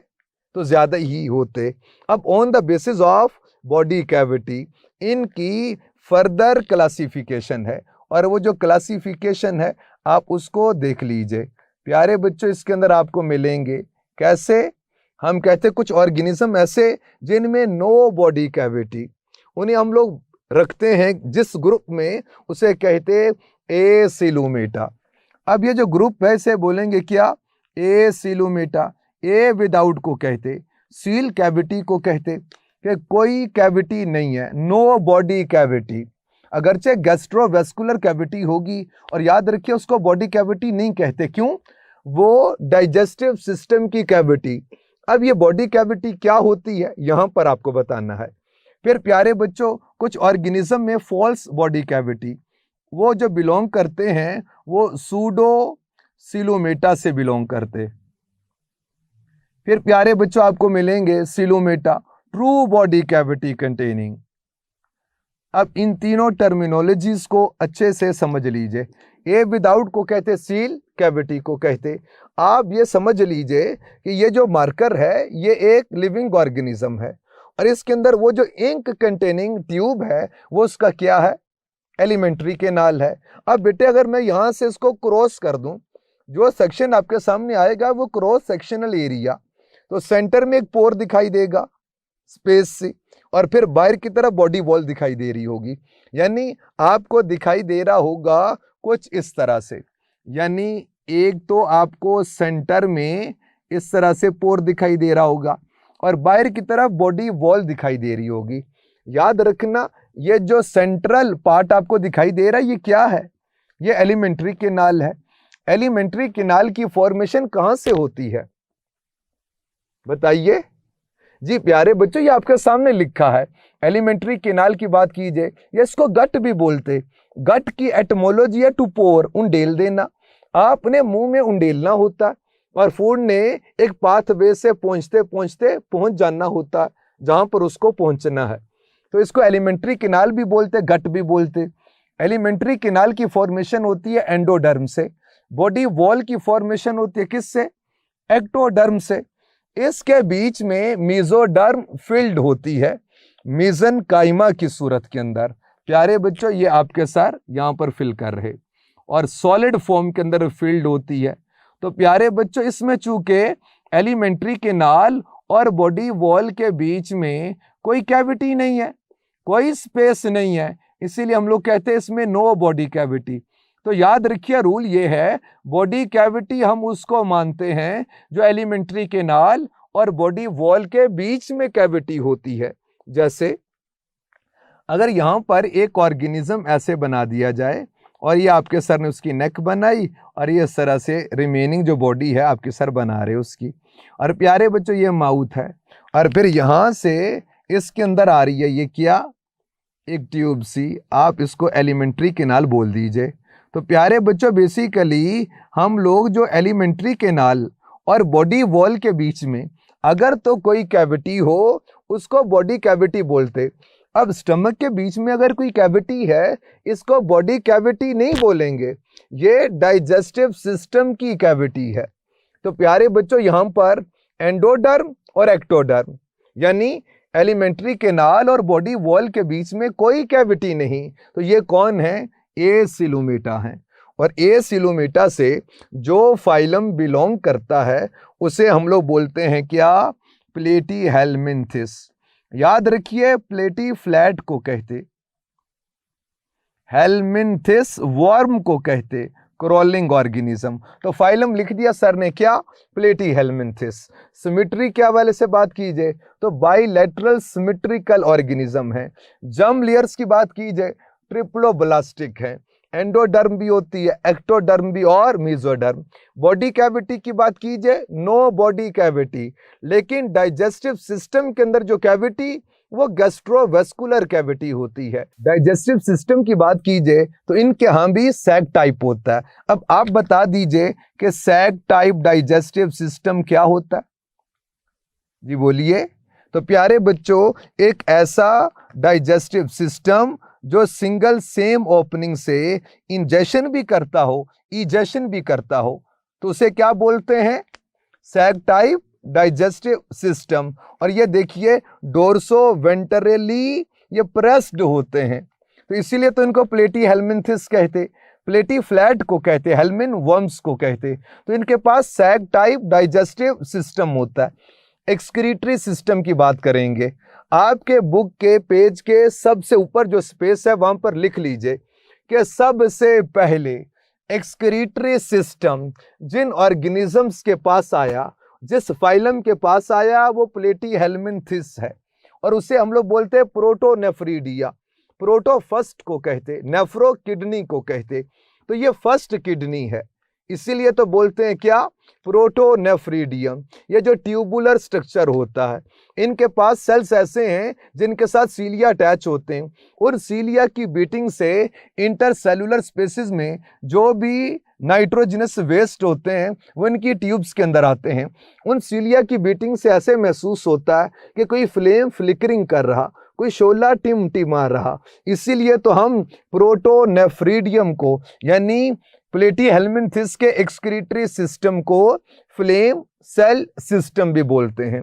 तो ज्यादा ही होते। अब on the basis of body cavity इनकी फर्दर क्लासिफिकेशन है, और वो जो क्लासिफिकेशन है आप उसको देख लीजिए। प्यारे बच्चों इसके अंदर आपको मिलेंगे, कैसे? हम कहते कुछ ऑर्गेनिज्म ऐसे जिनमें नो बॉडी कैविटी, उन्हें हम लोग रखते हैं जिस ग्रुप में, उसे कहते एसिलोमेटा। अब ये जो ग्रुप है इसे बोलेंगे क्या? एसिलोमेटा। ए विदाउट को कहते, सील कैविटी को कहते कि कोई कैविटी नहीं है, नो बॉडी कैविटी। अगरचे गैस्ट्रोवेस्कुलर कैविटी होगी, और याद रखिए उसको बॉडी कैविटी नहीं कहते, क्यों? वो डाइजेस्टिव सिस्टम की कैविटी। अब ये बॉडी कैविटी क्या होती है यहां पर आपको बताना है। फिर प्यारे बच्चों कुछ ऑर्गेनिज्म में फॉल्स बॉडी कैविटी, वो जो बिलोंग करते हैं वो सूडो सिलोमेटा से बिलोंग करते। फिर प्यारे बच्चों आपको मिलेंगे सिलोमेटा, ट्रू बॉडी कैविटी कंटेनिंग। अब इन तीनों टर्मिनोलॉजीज को अच्छे से समझ लीजिए। ए विदाउट को कहते, सील कैविटी को कहते। आप ये समझ लीजिए कि ये जो मार्कर है ये एक लिविंग ऑर्गेनिज्म है, और इसके अंदर वो जो इंक कंटेनिंग ट्यूब है वो उसका क्या है? एलिमेंट्री कैनाल है। अब बेटे अगर मैं यहाँ से इसको क्रॉस कर दूं, जो सेक्शन आपके सामने आएगा वो क्रॉस सेक्शनल एरिया, तो सेंटर में एक पोर दिखाई देगा स्पेस से, और फिर बाहर की तरफ बॉडी वॉल दिखाई दे रही होगी। यानी आपको दिखाई दे रहा होगा कुछ इस तरह से, यानी एक तो आपको सेंटर में इस तरह से पोर दिखाई दे रहा होगा, और बाहर की तरफ बॉडी वॉल दिखाई दे रही होगी। याद रखना ये जो सेंट्रल पार्ट आपको दिखाई दे रहा है ये क्या है? ये एलिमेंट्री कैनाल है। एलिमेंट्री कैनाल की फॉर्मेशन कहां से होती है बताइए? जी प्यारे बच्चों ये आपके सामने लिखा है, एलिमेंट्री कैनाल की बात कीजिए, ये इसको गट भी बोलते। गट की एटमोलॉजी है टू पोर, उंडेल देना। आपने मुंह में उंडेलना होता है, और फूड ने एक पाथवे से पहुंचते पहुंचते पहुंच जाना होता है जहां पर उसको पहुंचना है, तो इसको एलिमेंट्री कैनाल भी बोलते, गट भी बोलते। एलिमेंट्री कैनाल की फॉर्मेशन होती है एंडोडर्म से। बॉडी वॉल की फॉर्मेशन होती है किससे? एक्टोडर्म से। इसके बीच में मेसोडर्म फिल्ड होती है मेसेनकाइमा की सूरत के अंदर। प्यारे बच्चों ये आपके सर यहाँ पर फिल कर रहे, और सॉलिड फॉर्म के अंदर फिल्ड होती है। तो प्यारे बच्चों इसमें चूंकि एलिमेंट्री कैनाल और बॉडी वॉल के बीच में कोई कैविटी नहीं है, कोई स्पेस नहीं है, इसीलिए हम लोग कहते हैं इसमें नो बॉडी कैविटी। तो याद रखिए रूल ये है, बॉडी कैविटी हम उसको मानते हैं जो एलिमेंट्री कैनाल और बॉडी वॉल के बीच में कैविटी होती है। जैसे अगर यहाँ पर एक ऑर्गेनिज्म ऐसे बना दिया जाए, और ये आपके सर ने उसकी नेक बनाई, और ये इस तरह से रिमेनिंग जो बॉडी है आपके सर बना रहे उसकी, और प्यारे बच्चों ये माउथ है, और फिर यहाँ से इसके अंदर आ रही है ये क्या? एक ट्यूब सी, आप इसको एलिमेंट्री कैनाल बोल दीजिए। तो प्यारे बच्चों बेसिकली हम लोग जो एलिमेंट्री कैनाल और बॉडी वॉल के बीच में अगर तो कोई कैविटी हो उसको बॉडी कैविटी बोलते। अब स्टमक के बीच में अगर कोई कैविटी है इसको बॉडी कैविटी नहीं बोलेंगे, ये डाइजेस्टिव सिस्टम की कैविटी है। तो प्यारे बच्चों यहाँ पर एंडोडर्म और एक्टोडर्म यानी एलिमेंट्री कैनाल और बॉडी वॉल के बीच में कोई कैविटी नहीं, तो ये कौन है? एसिलोमेटा है। और एसिलोमेटा से जो फाइलम बिलोंग करता है उसे हम लोग बोलते हैं क्या? प्लेटीहेल्मिन्थिस। याद रखिए प्लेटीफ्लैट को कहते, हेलमिंथिस वर्म को कहते क्रॉलिंग ऑर्गेनिज्म। तो फाइलम लिख दिया सर ने क्या, प्लेटी हेलमिंथिस। सिमेट्री के हवाले से बात कीजिए तो बाइलेटरल सिमेट्रिकल ऑर्गेनिज्म है। जर्म लेयर्स की बात कीजिए ट्रिप्लोब्लास्टिक है, एंडोडर्म भी होती है, एक्टोडर्म भी और मेसोडर्म। बॉडी कैविटी की बात कीजिए नो बॉडी कैविटी, लेकिन डाइजेस्टिव सिस्टम के अंदर जो कैविटी वो गैस्ट्रोवेस्कुलर कैविटी होती है। डाइजेस्टिव सिस्टम की बात कीजिए तो इनके यहाँ भी सैक टाइप होता है। अब आप बता दीजिए कि सैक टाइप डाइजेस्टिव सिस्टम क्या होता है, जी बोलिए। तो प्यारे बच्चों, एक ऐसा डाइजेस्टिव सिस्टम जो सिंगल सेम ओपनिंग से इंजेशन भी करता हो, इजेशन भी करता हो, तो उसे क्या बोलते हैं, सैक टाइप डाइजेस्टिव सिस्टम। और ये देखिए डोर्सो वेंट्रली ये प्रेस्ड होते हैं, तो इसीलिए तो इनको प्लेटी हेलमिंथिस कहते, प्लेटी फ्लैट को कहते, हेलमिन वर्म्स को कहते। तो इनके पास सैक टाइप डाइजेस्टिव सिस्टम होता है। एक्सक्रीटरी सिस्टम की बात करेंगे, आपके बुक के पेज के सबसे ऊपर जो स्पेस है वहां पर लिख लीजिए कि सबसे पहले एक्सक्रीटरी सिस्टम जिन ऑर्गेनिजम्स के पास आया, जिस फाइलम के पास आया, वो प्लेटी हेलमिंथिस है और उसे हम लोग बोलते हैं प्रोटोनेफ्रीडिया। प्रोटो फर्स्ट को कहते, नेफ्रो किडनी को कहते, तो ये फर्स्ट किडनी है, इसीलिए तो बोलते हैं क्या, प्रोटोनेफ्रीडियम। ये जो ट्यूबुलर स्ट्रक्चर होता है, इनके पास सेल्स ऐसे हैं जिनके साथ सीलिया अटैच होते हैं, और सीलिया की बीटिंग से इंटरसेलुलर स्पेसिस में जो भी नाइट्रोजनस वेस्ट होते हैं वो इनकी ट्यूब्स के अंदर आते हैं। उन सीलिया की बीटिंग से ऐसे महसूस होता है कि कोई फ्लेम फ्लिकरिंग कर रहा, कोई शोला टिमटिमा रहा, इसीलिए तो हम प्रोटोनेफ्रीडियम को यानी प्लेटी हेलमिंथिस के एक्सक्रीटरी सिस्टम को फ्लेम सेल सिस्टम भी बोलते हैं।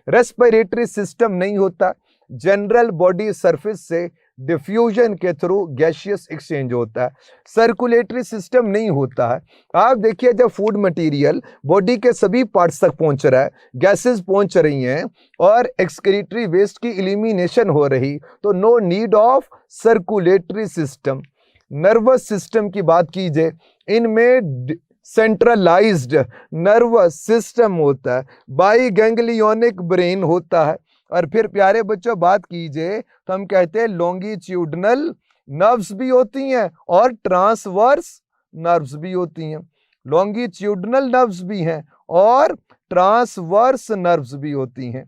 रेस्पिरेटरी सिस्टम नहीं होता, जनरल बॉडी सरफेस से डिफ्यूजन के थ्रू गैसियस एक्सचेंज होता है। सर्कुलेटरी सिस्टम नहीं होता है। आप देखिए जब फूड मटेरियल बॉडी के सभी पार्ट्स तक पहुंच रहा है, गैसेस पहुंच रही हैं और एक्सक्रीटरी वेस्ट की एलिमिनेशन हो रही, तो no need of circulatory system. Nervous system की बात कीजिए, इनमें सेंट्रलाइज्ड नर्वस सिस्टम होता है, बाई गैंग्लियोनिक ब्रेन होता है। और फिर प्यारे बच्चों बात कीजिए तो हम कहते हैं लॉन्गिट्यूडनल नर्व्स भी होती हैं और ट्रांसवर्स नर्व्स भी होती हैं। लॉन्गिट्यूडनल नर्व्स भी हैं और ट्रांसवर्स नर्व्स भी होती हैं।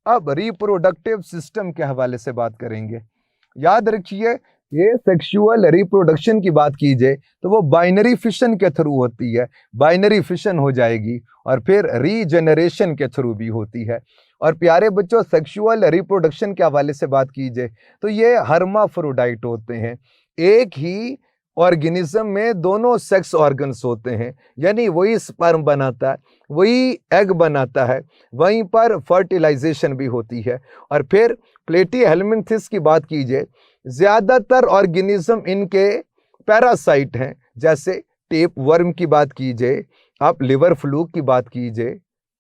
अब रिप्रोडक्टिव सिस्टम के हवाले से बात करेंगे। याद रखिए ये सेक्सुअल रिप्रोडक्शन की बात कीजिए तो वो बाइनरी फिशन के थ्रू होती है, बाइनरी फिशन हो जाएगी और फिर रीजेनरेशन के थ्रू भी होती है। और प्यारे बच्चों सेक्सुअल रिप्रोडक्शन के हवाले से बात कीजिए तो ये हर्माफ्रोडाइट होते हैं, एक ही ऑर्गेनिज्म में दोनों सेक्स ऑर्गन्स होते हैं, यानी वही स्पर्म बनाता है, वही एग बनाता है, वहीं पर फर्टिलाइजेशन भी होती है। और फिर प्लेटी हेलमिंथिस की बात कीजिए, ज्यादातर ऑर्गेनिज्म इनके पैरासाइट हैं, जैसे टेप वर्म की बात कीजिए, आप लिवर फ्लूक की बात कीजिए,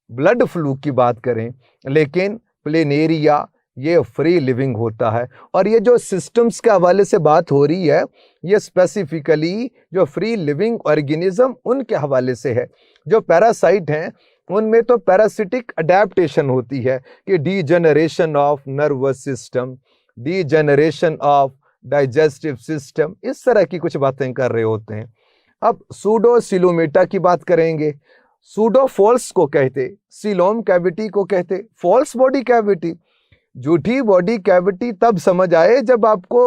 ब्लड फ्लूक की बात करें, लेकिन प्लेनेरिया ये फ्री लिविंग होता है। और ये जो सिस्टम्स के हवाले से बात हो रही है ये स्पेसिफिकली जो फ्री लिविंग ऑर्गेनिज्म उनके हवाले से है। जो पैरासाइट हैं उनमें तो पैरासिटिक अडेप्टेशन होती है कि degeneration of nervous system, degeneration of digestive system, इस तरह की कुछ बातें कर रहे होते हैं। अब सूडोसिलोमेटा की बात करेंगे। सूडो फॉल्स को कहते, सिलोम कैविटी को कहते फॉल्स बॉडी कैविटी। झूठी बॉडी कैविटी तब समझ आए जब आपको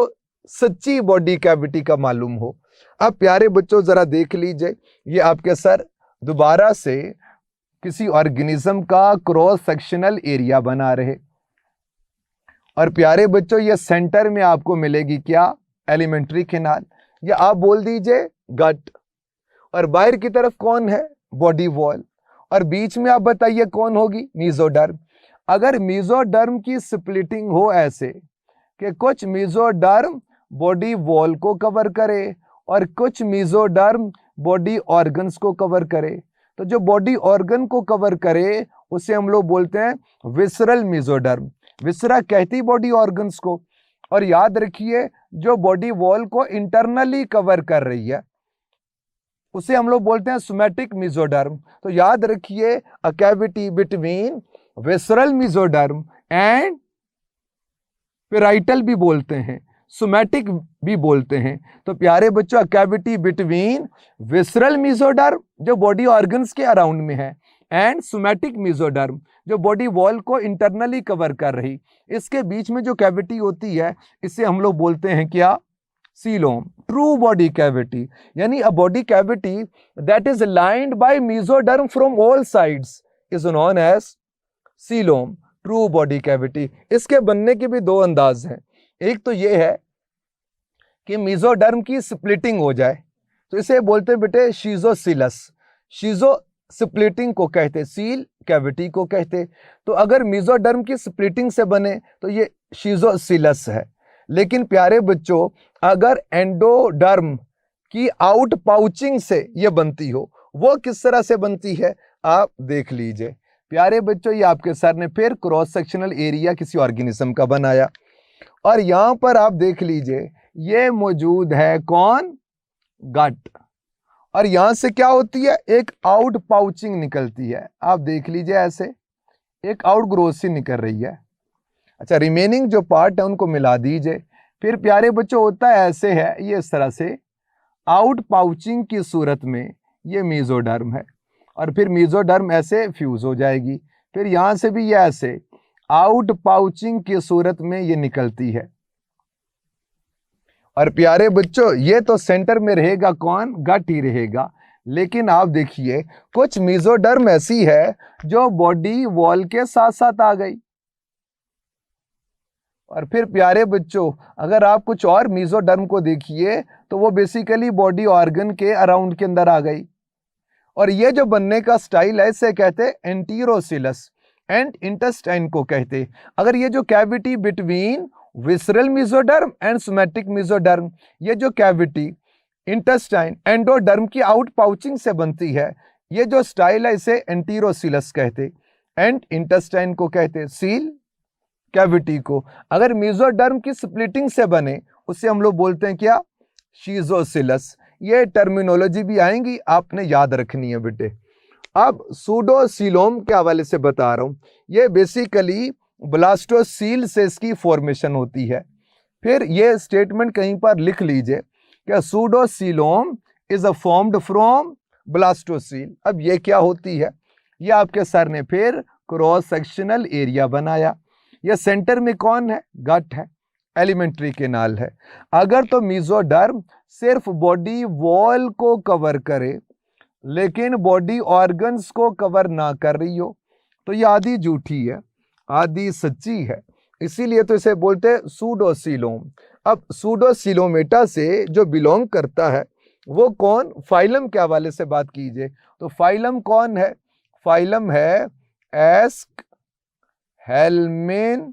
सच्ची बॉडी कैविटी का मालूम हो। अब प्यारे बच्चों जरा देख लीजिए, ये आपके सर दोबारा से किसी ऑर्गेनिज्म का क्रॉस सेक्शनल एरिया बना रहे और प्यारे बच्चों ये सेंटर में आपको मिलेगी क्या, एलिमेंट्री कैनाल, या आप बोल दीजिए गट, और बाहर की तरफ कौन है, बॉडी वॉल, और बीच में आप बताइए कौन होगी, मेसोडर्म। अगर मेसोडर्म की स्प्लिटिंग हो ऐसे कि कुछ मेसोडर्म बॉडी वॉल को कवर करे और कुछ मेसोडर्म बॉडी ऑर्गन्स को कवर करे, तो जो बॉडी ऑर्गन को कवर करे उसे हम लोग बोलते हैं विसरल मेसोडर्म, विसरा कहती बॉडी ऑर्गन्स को। और याद रखिए जो बॉडी वॉल को इंटरनली कवर कर रही है उसे हम लोग बोलते हैं सोमैटिक मेसोडर्म। तो याद रखिए a cavity between visceral mesoderm and parietal भी बोलते हैं, सोमैटिक भी बोलते हैं। तो प्यारे बच्चों कैविटी बिटवीन विसरल मेसोडर्म जो बॉडी ऑर्गन्स के अराउंड में है एंड सोमैटिक मेसोडर्म जो बॉडी वॉल को इंटरनली कवर कर रही, इसके बीच में जो कैविटी होती है इसे हम लोग बोलते हैं क्या? सीलोम। ट्रू बॉडी कैविटी यानी a body cavity that is lined by mesoderm from all sides is known as coelom, true body cavity. इसके बनने के भी दो अंदाज हैं। एक तो ये है कि मेसोडर्म की स्प्लिटिंग हो जाए तो इसे बोलते हैं बेटे शीजोसिलस। शीजो स्प्लिटिंग को कहते, सील कैविटी को कहते। तो अगर मेसोडर्म की स्प्लिटिंग से बने तो ये शीजोसिलस है। लेकिन प्यारे बच्चों अगर एंडोडर्म की आउट पाउचिंग से ये बनती हो, वो किस तरह से बनती है आप देख लीजिए। प्यारे बच्चों ये आपके सर ने फिर क्रॉस सेक्शनल एरिया किसी ऑर्गेनिज्म का बनाया और यहां पर आप देख लीजिए ये मौजूद है कौन? गट। और यहां से क्या होती है? एक आउट पाउचिंग निकलती है। आप देख लीजिए ऐसे एक आउट ग्रोथ सी निकल रही है। अच्छा रिमेनिंग जो पार्ट है उनको मिला दीजिए। फिर प्यारे बच्चों होता है ऐसे है, ये इस तरह से आउट पाउचिंग की सूरत में ये मेसोडर्म है और फिर मेसोडर्म ऐसे फ्यूज हो जाएगी। फिर यहां से भी ये ऐसे आउट पाउचिंग की सूरत में ये निकलती है। और प्यारे बच्चों ये तो सेंटर में रहेगा कौन? गट ही रहेगा। लेकिन आप देखिए कुछ मेसोडर्म ऐसी है जो बॉडी वॉल के साथ साथ आ गई। और फिर प्यारे बच्चों अगर आप कुछ और मेसोडर्म को देखिए तो वो बेसिकली बॉडी ऑर्गन के अराउंड के अंदर आ गई। और ये जो बनने का स्टाइल है इसे कहते हैं एंटीरोसिलस एंड इंटेस्टाइन को कहते। अगर ये जो cavity between visceral mesoderm and somatic mesoderm, ये जो कैविटी इंटेस्टाइन एंडोडर्म की आउट पाउचिंग से बनती है, ये जो स्टाइल है इसे एंटीरोसिलस कहते एंड इंटेस्टाइन को कहते सील कैविटी को। अगर मेसोडर्म की स्प्लिटिंग से बने उसे हम लोग बोलते हैं क्या? शीजोसिलस। ये टर्मिनोलॉजी भी आएंगी आपने याद रखनी है बेटे। अब सूडोसीलोम के हवाले से बता रहा हूं, ये बेसिकली ब्लास्टोसील से इसकी फॉर्मेशन होती है। फिर ये स्टेटमेंट कहीं पर लिख लीजिए कि सूडोसीलोम इज फॉर्म्ड फ्रॉम ब्लास्टोसील। अब ये क्या होती है? ये आपके सर ने फिर क्रॉस सेक्शनल एरिया बनाया। ये सेंटर में कौन है? गट है, एलिमेंट्री केनाल है। अगर तो मेसोडर्म सिर्फ बॉडी वॉल को कवर करे लेकिन बॉडी ऑर्गन्स को कवर ना कर रही हो तो ये आधी झूठी है आधी सच्ची है। इसीलिए तो इसे बोलते हैं सूडोसीलोम। अब सूडोसीलोमेटा से जो बिलोंग करता है वो कौन? फाइलम के हवाले से बात कीजिए तो फाइलम कौन है? फाइलम है एस्क हेलमिन्थिस।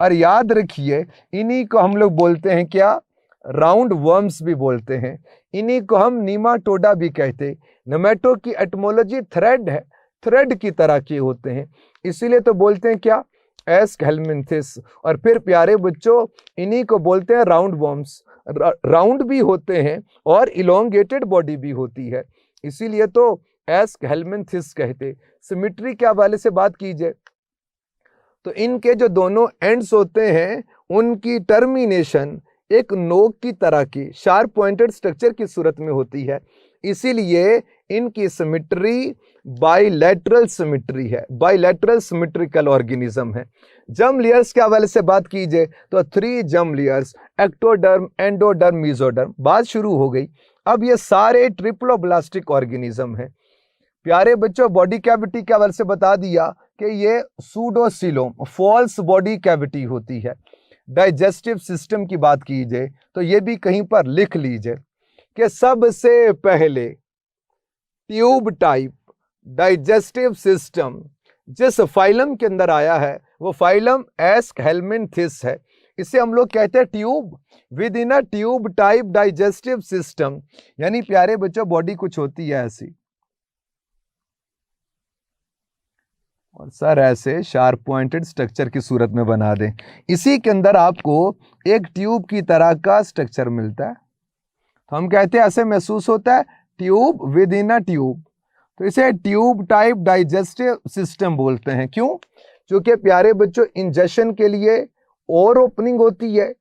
और याद रखिए इन्हीं को हम लोग बोलते हैं क्या? राउंड वर्म्स भी बोलते हैं। इन्हीं को हम नीमाटोडा भी कहते। नेमेटो की एटमोलॉजी थ्रेड है, थ्रेड की तरह के होते हैं, इसीलिए तो बोलते हैं क्या? एस्क हेलमिन्थिस। और फिर प्यारे बच्चों इन्हीं को बोलते हैं राउंड वर्म्स। राउंड भी होते हैं और इलोंगेटेड बॉडी भी होती है, इसीलिए तो एस्क हेलमिन्थिस कहते। सिमेट्री के हवाले से बात कीजिए तो इनके जो दोनों एंड्स होते हैं उनकी टर्मिनेशन एक नोक की तरह की शार्प पॉइंटेड स्ट्रक्चर की सूरत में होती है, इसीलिए इनकी सिमेट्री बाइलैटरल सिमेट्री है, बाइलैटरल सिमेट्रिकल ऑर्गेनिज्म है। जर्म लेयर्स के हवाले से बात कीजिए तो 3 germ layers, ectoderm, endoderm, mesoderm. बात शुरू हो गई। अब ये सारे ट्रिप्लोब्लास्टिक ऑर्गेनिज्म है। प्यारे बच्चों बॉडी कैविटी के हवाले से बता दिया कि ये सूडोसीलोम फॉल्स बॉडी कैविटी होती है। डाइजेस्टिव सिस्टम की बात कीजिए तो ये भी कहीं पर लिख लीजिए कि सबसे पहले ट्यूब टाइप डाइजेस्टिव सिस्टम जिस फाइलम के अंदर आया है वो फाइलम एस्क हेलमिन्थिस है। इसे हम लोग कहते हैं tube. With in a tube type digestive system, यानी प्यारे बच्चों बॉडी कुछ होती है ऐसी। और सर ऐसे शार्प पॉइंटेड स्ट्रक्चर की सूरत में बना दें। इसी के अंदर आपको एक ट्यूब की तरह का स्ट्रक्चर मिलता है, तो हम कहते हैं ऐसे महसूस होता है tube with in a tube. तो इसे ट्यूब टाइप डाइजेस्टिव सिस्टम बोलते हैं। क्यों? क्योंकि प्यारे बच्चों इंजेक्शन के लिए और ओपनिंग होती है,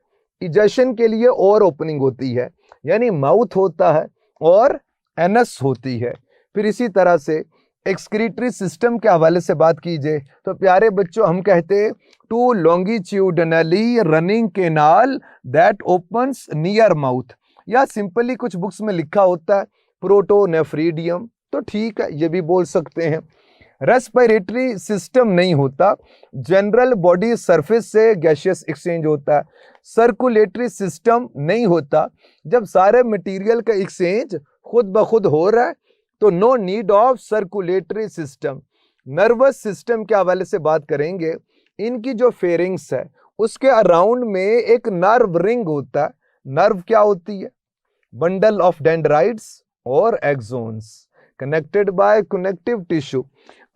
इजेक्शन के लिए और ओपनिंग होती है, यानी माउथ होता है और एनस होती है। फिर इसी तरह से एक्सक्रीटरी सिस्टम के हवाले से बात कीजिए तो प्यारे बच्चों हम कहते हैं two longitudinally running canal that opens near mouth, या सिंपली कुछ बुक्स में लिखा होता है प्रोटोनेफ्रीडियम, तो ठीक है ये भी बोल सकते हैं। रेस्पिरेटरी सिस्टम नहीं होता, जनरल बॉडी सरफेस से गैसियस एक्सचेंज होता है। सर्कुलेटरी सिस्टम नहीं होता, जब सारे मटेरियल का एक्सचेंज खुद ब खुद हो रहा है तो no need of circulatory system. Nervous system के हवाले से बात करेंगे, इनकी जो फेरिंग्स है उसके अराउंड में एक नर्व रिंग होता है। नर्व क्या होती है? बंडल ऑफ डेंड्राइट्स और exons connected by connective tissue.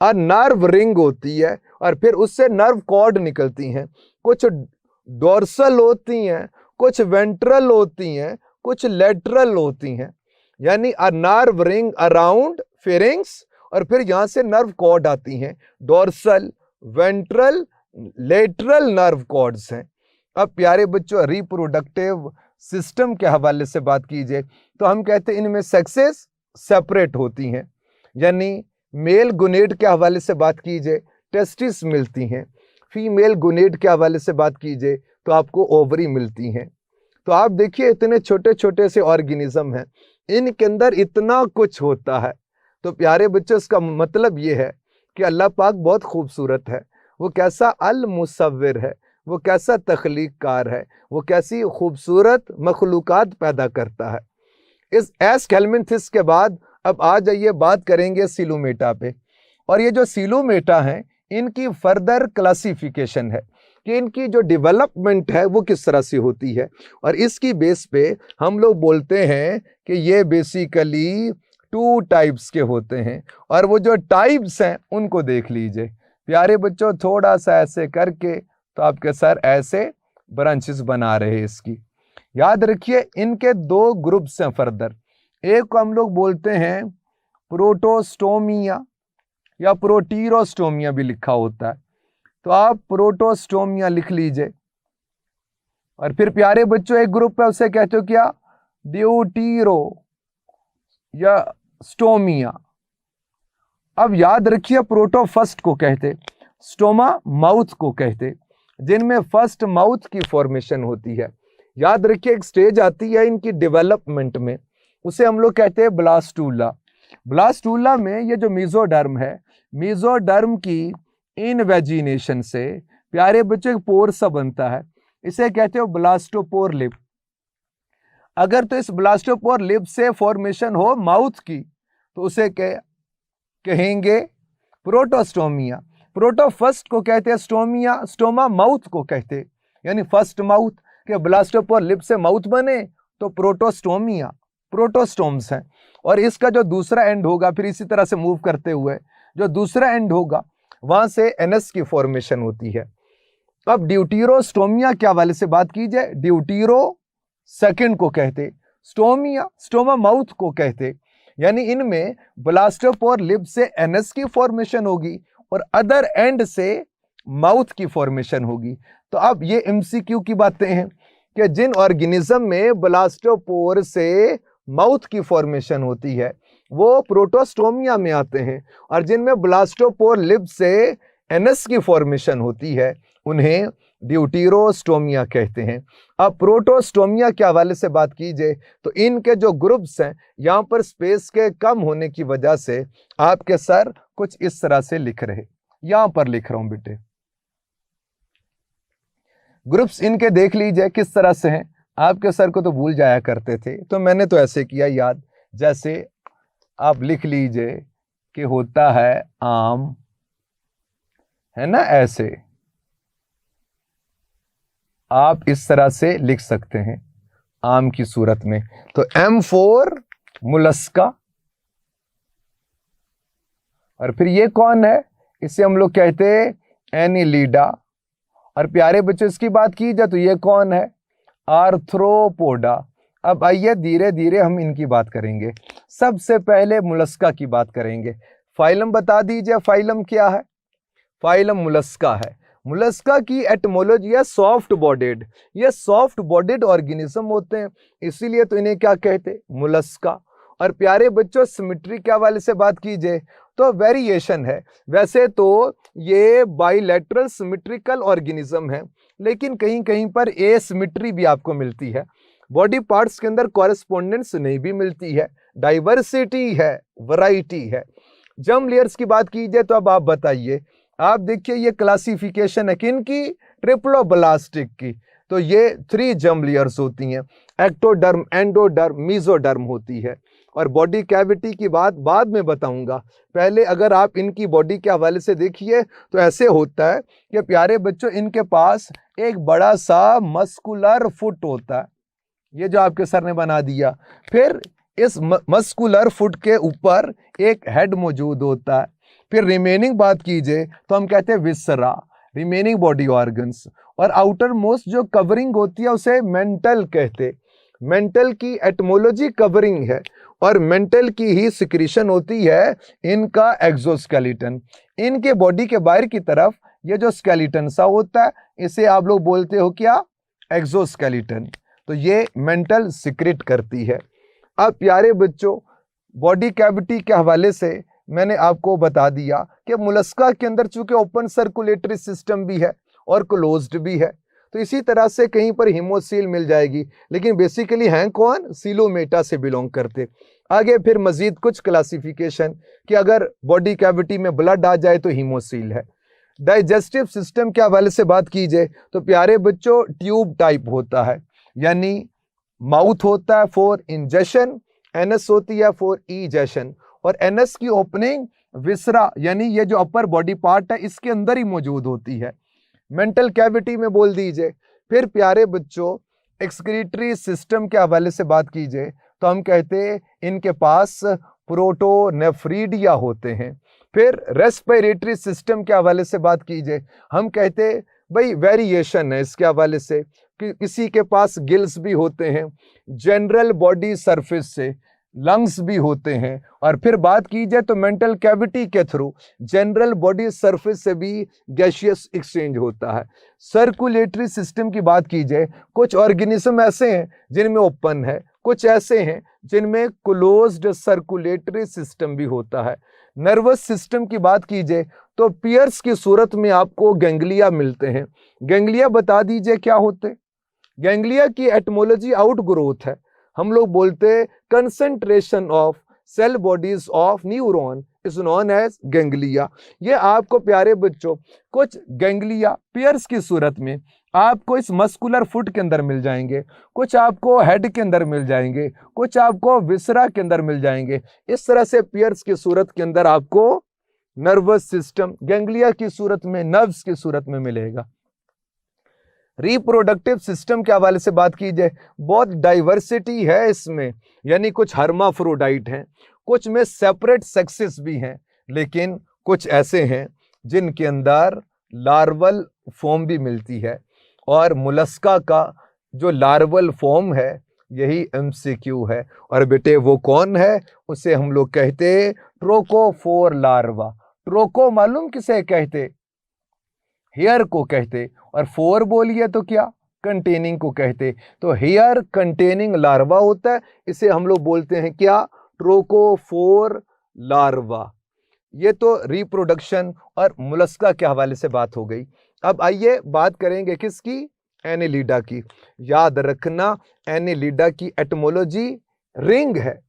और नर्व रिंग होती है और फिर उससे नर्व कॉर्ड निकलती हैं, कुछ डोर्सल होती हैं, कुछ वेंट्रल होती हैं, कुछ लेटरल होती हैं, यानी a nerve ring around pharynx, और फिर यहां से नर्व कॉर्ड आती हैं, dorsal, ventral, lateral nerve cords हैं। अब प्यारे बच्चों रिप्रोडक्टिव सिस्टम के हवाले से बात कीजिए तो हम कहते हैं इनमें सेक्सेस सेपरेट होती हैं, यानी मेल गुनेड के हवाले से बात कीजिए टेस्टिस मिलती हैं, फीमेल गुनेड के हवाले से बात कीजिए तो आपको ओवरी मिलती हैं। तो आप देखिए इतने छोटे छोटे से ऑर्गेनिज्म हैं, इनके अंदर इतना कुछ होता है। तो प्यारे बच्चों इसका मतलब ये है कि अल्लाह पाक बहुत खूबसूरत है, वो कैसा अल मुसव्विर है, वो कैसा तख्लीक कार है, वो कैसी खूबसूरत मखलूकात पैदा करता है। इस एस्केल्मिन्थिस के बाद अब आ जाइए बात करेंगे सीलोमेटा पे। और ये जो सीलोमेटा हैं इनकी फर्दर क्लासिफिकेशन है कि इनकी जो डेवलपमेंट है वो किस तरह से होती है, और इसकी बेस पे हम लोग बोलते हैं कि ये बेसिकली 2 टाइप्स के होते हैं। और वो जो टाइप्स हैं उनको देख लीजिए प्यारे बच्चों, थोड़ा सा ऐसे करके तो आपके सर ऐसे ब्रांचेस बना रहे हैं इसकी। याद रखिए इनके 2 ग्रुप्स हैं फर्दर, एक को हम लोग बोलते हैं प्रोटोस्टोमिया या प्रोटीरोस्टोमिया भी लिखा होता है, तो आप प्रोटोस्टोमिया लिख लीजिए। और फिर प्यारे बच्चों एक ग्रुप है उसे कहते हो क्या? ड्यूटीरो या स्टोमिया। अब याद रखिए प्रोटो फर्स्ट को कहते, स्टोमा माउथ को कहते, जिनमें फर्स्ट माउथ की फॉर्मेशन होती है। याद रखिए एक स्टेज आती है इनकी डेवलपमेंट में, उसे हम लोग कहते हैं ब्लास्टूला। ब्लास्टूला में ये जो मेसोडर्म है, मेसोडर्म की इनवेजिनेशन से प्यारे बच्चों एक पोर सा बनता है, इसे कहते हो ब्लास्टोपोर लिप। अगर तो इस ब्लास्टोपोर लिप से फॉर्मेशन हो माउथ की तो उसे कहेंगे प्रोटोस्टोमिया। प्रोटो फर्स्ट को कहते हैं स्टोमिया, स्टोमा माउथ को कहते यानी फर्स्ट माउथ के ब्लास्टोपोर लिप से माउथ बने तो प्रोटोस्टोमिया, प्रोटोस्टोम्स हैं। और इसका जो दूसरा एंड होगा फिर इसी तरह से मूव करते हुए जो दूसरा एंड होगा वहां से एनएस की फॉर्मेशन होती है। अब ड्यूटीरोस्टोमिया के हवाले से बात की जाए, ड्यूटीरो सेकंड को कहते, स्टोमिया स्टोमा माउथ को कहते, यानी इनमें ब्लास्टोपोर लिप से एनएस की फॉर्मेशन होगी और अदर एंड से माउथ की फॉर्मेशन होगी। तो अब ये एमसीक्यू की बातें हैं कि जिन ऑर्गेनिज्म में ब्लास्टोपोर से माउथ की फॉर्मेशन होती है वो प्रोटोस्टोमिया में आते हैं, और जिनमें ब्लास्टोपोर लिप से एनएस की फॉर्मेशन होती है उन्हें ड्यूटीरोस्टोमिया कहते हैं। अब प्रोटोस्टोमिया के हवाले से बात कीजिए तो इनके जो ग्रुप्स हैं यहाँ पर स्पेस के कम होने की वजह से आपके सर कुछ इस तरह से लिख रहे, यहां पर लिख रहा हूं बेटे। ग्रुप्स इनके देख लीजिए किस तरह से हैं, आपके सर को तो भूल जाया करते थे तो मैंने तो ऐसे किया याद, जैसे आप लिख लीजिए कि होता है आम, है ना, ऐसे आप इस तरह से लिख सकते हैं आम की सूरत में। तो M4 मुलस्का, और फिर ये कौन है, इसे हम लोग कहते हैं एनिलिडा। और प्यारे बच्चों इसकी बात की जाए तो ये कौन है, आर्थ्रोपोडा। अब आइए धीरे धीरे हम इनकी बात करेंगे। सबसे पहले मुलस्का की बात करेंगे। फाइलम बता दीजिए, फाइलम क्या है? फाइलम मुलस्का है। मुलस्का की एटमोलॉजी है सॉफ्ट बॉडीड। ये सॉफ्ट बॉडीड ऑर्गेनिज्म होते हैं, इसीलिए तो इन्हें क्या कहते, मुलस्का। और प्यारे बच्चों सिमेट्री के हवाले से बात कीजिए तो वेरिएशन है। वैसे तो ये बाइलेटरल सिमेट्रिकल ऑर्गेनिज्म है, लेकिन कहीं कहीं पर एसिमेट्री भी आपको मिलती है। बॉडी पार्ट्स के अंदर कॉरेस्पोंडेंस नहीं भी मिलती है, डाइवर्सिटी है, वैरायटी है। जर्म लेयर्स की बात कीजिए तो अब आप बताइए, आप देखिए ये क्लासिफिकेशन है किनकी, ट्रिप्लोब्लास्टिक की। तो ये 3 जर्म लेयर्स होती हैं, एक्टोडर्म, एंडोडर्म, मेसोडर्म होती है। और बॉडी कैविटी की बात बाद में बताऊंगा, पहले अगर आप इनकी बॉडी के हवाले से देखिए तो ऐसे होता है कि प्यारे बच्चों इनके पास एक बड़ा सा मस्कुलर फुट होता है, ये जो आपके सर ने बना दिया। फिर इस मस्कुलर फुट के ऊपर एक हेड मौजूद होता है। फिर रिमेनिंग बात कीजिए तो हम कहते हैं विसरा, रिमेनिंग बॉडी ऑर्गन्स। और आउटर मोस्ट जो कवरिंग होती है उसे मेंटल कहते। मेंटल की एटमोलॉजी कवरिंग है, और मेंटल की ही सिक्रीशन होती है इनका एक्सोस्केलेटन। इनके बॉडी के बाहर की तरफ ये जो स्केलेटन सा होता है इसे आप लोग बोलते हो क्या, एक्सोस्केलेटन। तो ये मेंटल सिक्रेट करती है। अब प्यारे बच्चों बॉडी कैविटी के हवाले से मैंने आपको बता दिया कि मुलस्का के अंदर चूंकि ओपन सर्कुलेटरी सिस्टम भी है और क्लोज्ड भी है, तो इसी तरह से कहीं पर हीमोसील मिल जाएगी, लेकिन बेसिकली हैं कौन, सीलोमेटा से बिलोंग करते। आगे फिर मजीद कुछ क्लासिफिकेशन कि अगर बॉडी कैविटी में ब्लड आ जाए तो हीमोसील है। डाइजेस्टिव सिस्टम के हवाले से बात कीजिए तो प्यारे बच्चों ट्यूब टाइप होता है, यानी माउथ होता है फॉर इंजेशन, एनस होती है फॉर इजेशन। और एनस की ओपनिंग विसरा यानी ये जो अपर बॉडी पार्ट है इसके अंदर ही मौजूद होती है। मेंटल कैविटी में बोल दीजिए। फिर प्यारे बच्चों एक्सक्रीटरी सिस्टम के हवाले से बात कीजिए तो हम कहते हैं इनके पास प्रोटोनेफ्रीडिया होते हैं। फिर रेस्पिरेटरी सिस्टम के हवाले से बात कीजिए, हम कहते हैं भाई वेरिएशन है इसके हवाले से कि किसी के पास गिल्स भी होते हैं, जनरल बॉडी सरफेस से लंग्स भी होते हैं। और फिर बात की जाए तो मेंटल कैविटी के थ्रू जनरल बॉडी सरफेस से भी गैसियस एक्सचेंज होता है। सर्कुलेटरी सिस्टम की बात की जाए, कुछ ऑर्गेनिज्म ऐसे हैं जिनमें ओपन है, कुछ ऐसे हैं जिनमें क्लोज्ड सर्कुलेटरी सिस्टम भी होता है। नर्वस सिस्टम की बात की जाए तो पियर्स की सूरत में आपको गैंग्लिया मिलते हैं। गैंग्लिया बता दीजिए क्या होते। गैंग्लिया की एटमोलॉजी आउट ग्रोथ है। हम लोग बोलते हैं concentration of cell bodies of neuron is known as ganglia. ये आपको प्यारे बच्चों कुछ गैंग्लिया पियर्स की सूरत में आपको इस मस्कुलर फुट के अंदर मिल जाएंगे, कुछ आपको हेड के अंदर मिल जाएंगे, कुछ आपको विसरा के अंदर मिल जाएंगे। इस तरह से पियर्स की सूरत के अंदर आपको नर्वस सिस्टम गैंग्लिया की सूरत में, नर्व्स की सूरत में मिलेगा। रिप्रोडक्टिव सिस्टम के हवाले से बात की जाए, बहुत डाइवर्सिटी है इसमें, यानी कुछ हर्माफ्रोडाइट हैं, कुछ में सेपरेट सेक्सेस भी हैं, लेकिन कुछ ऐसे हैं जिनके अंदर लार्वल फॉर्म भी मिलती है। और मुलस्का का जो लार्वल फॉर्म है यही एमसीक्यू है। और बेटे वो कौन है, उसे हम लोग कहते ट्रोकोफोर लार्वा। ट्रोको मालूम किसे कहते, हेयर को कहते, और फोर बोलिए तो क्या, कंटेनिंग को कहते। तो हेयर कंटेनिंग लार्वा होता है, इसे हम लोग बोलते हैं क्या, ट्रोकोफोर लार्वा। ये तो रिप्रोडक्शन और मुलस्का के हवाले से बात हो गई। अब आइए बात करेंगे किसकी, एनिलिडा की। याद रखना एनिलिडा की एटमोलॉजी रिंग है,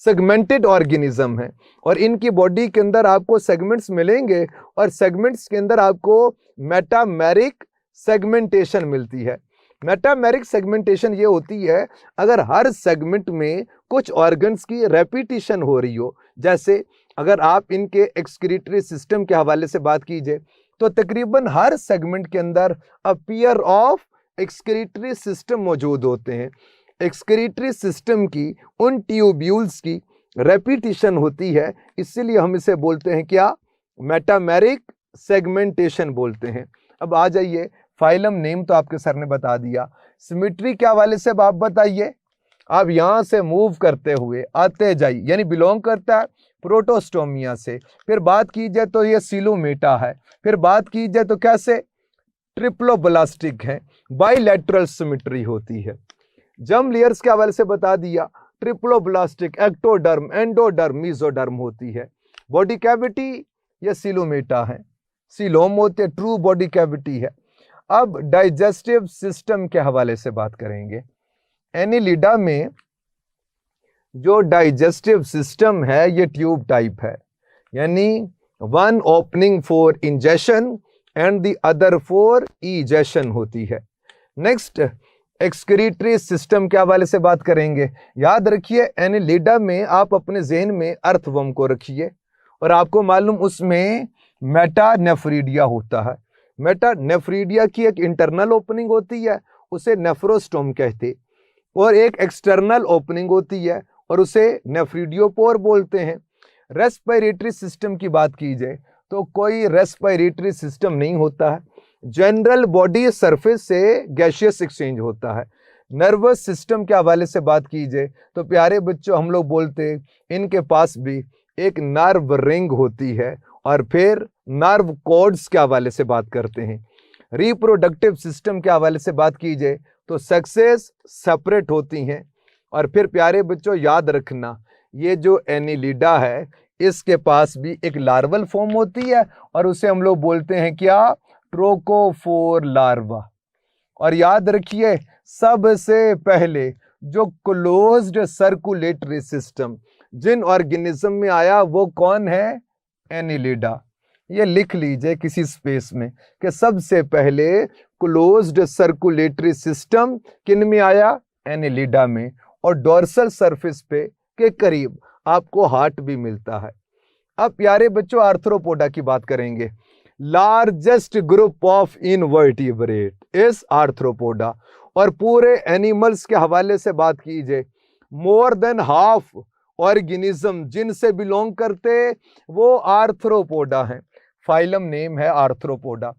सेगमेंटेड ऑर्गेनिज्म है, और इनकी बॉडी के अंदर आपको सेगमेंट्स मिलेंगे, और सेगमेंट्स के अंदर आपको मेटामेरिक सेगमेंटेशन मिलती है। मेटामेरिक सेगमेंटेशन ये होती है अगर हर सेगमेंट में कुछ ऑर्गन्स की रेपिटेशन हो रही हो। जैसे अगर आप इनके एक्सक्रीटरी सिस्टम के हवाले से बात कीजिए तो तकरीबन हर सेगमेंट के अंदर a pair of excretory system मौजूद होते हैं। एक्सक्रीटरी सिस्टम की उन ट्यूब्यूल्स की रेपिटेशन होती है, इसीलिए हम इसे बोलते हैं क्या, मेटामेरिक सेगमेंटेशन बोलते हैं। अब आ जाइए, फाइलम नेम तो आपके सर ने बता दिया, सिमेट्री के हवाले से अब आप बताइए। आप यहां से मूव करते हुए आते जाइए, यानी बिलोंग करता है प्रोटोस्टोमिया से। फिर बात की जाए तो ये सीलोमेटा है, फिर बात की जाए तो कैसे ट्रिप्लोब्लास्टिक है, बाइलेटरल सिमेट्री होती है। जर्म लेयर्स के हवाले से बता दिया, ट्रिप्लोब्लास्टिक, एक्टोडर्म, एंडोडर्म, मेसोडर्म होती है। बॉडी कैविटी ये सीलोमेटा है, सीलोम होते हैं, ट्रू बॉडी कैविटी है। अब डाइजेस्टिव सिस्टम के हवाले से बात करेंगे। एनिलिडा में जो डाइजेस्टिव सिस्टम है ये ट्यूब टाइप है, यानी one opening for ingestion and the other for egestion होती है। नेक्स्ट एक्सक्रीटरी सिस्टम के हवाले से बात करेंगे। याद रखिए एनिलिडा में आप अपने ज़हन में अर्थवर्म को रखिए और आपको मालूम उसमें मेटानेफ्रीडिया होता है। मेटानेफ्रीडिया की एक इंटरनल ओपनिंग होती है, उसे नेफ्रोस्टोम कहते, और एक एक्सटर्नल ओपनिंग होती है और उसे नेफ्रीडियोपोर बोलते हैं। रेस्पिरेटरी सिस्टम की बात की जाए तो कोई रेस्पिरेटरी सिस्टम नहीं होता है, जनरल बॉडी सरफेस से गैसियस एक्सचेंज होता है। नर्वस सिस्टम के हवाले से बात की जाए तो प्यारे बच्चों हम लोग बोलते हैं इनके पास भी एक नर्व रिंग होती है, और फिर नर्व कॉर्ड्स के हवाले से बात करते हैं। रिप्रोडक्टिव सिस्टम के हवाले से बात की जाए तो सेक्सेस सेपरेट होती हैं। और फिर प्यारे बच्चों याद रखना, ये जो एनिलिडा है इसके पास भी एक लार्वल फॉर्म होती है और उसे हम लोग बोलते हैं क्या, ट्रोकोफोर लार्वा। और याद रखिए सबसे पहले जो क्लोज्ड सर्कुलेटरी सिस्टम जिन ऑर्गेनिज्म में आया वो कौन है, एनिलिडा। ये लिख लीजिए किसी स्पेस में कि सबसे पहले क्लोज्ड सर्कुलेटरी सिस्टम किन में आया, एनिलिडा में, और डोर्सल सरफेस पे के करीब आपको हार्ट भी मिलता है। अब प्यारे बच्चों आर्थ्रोपोडा की बात करेंगे। लार्जेस्ट ग्रुप ऑफ इनवर्टिब्रेट इस आर्थ्रोपोडा, और पूरे एनिमल्स के हवाले से बात कीजिए मोर देन हाफ ऑर्गेनिज्म जिनसे बिलोंग करते वो आर्थ्रोपोडा हैं। फाइलम नेम है आर्थ्रोपोडा।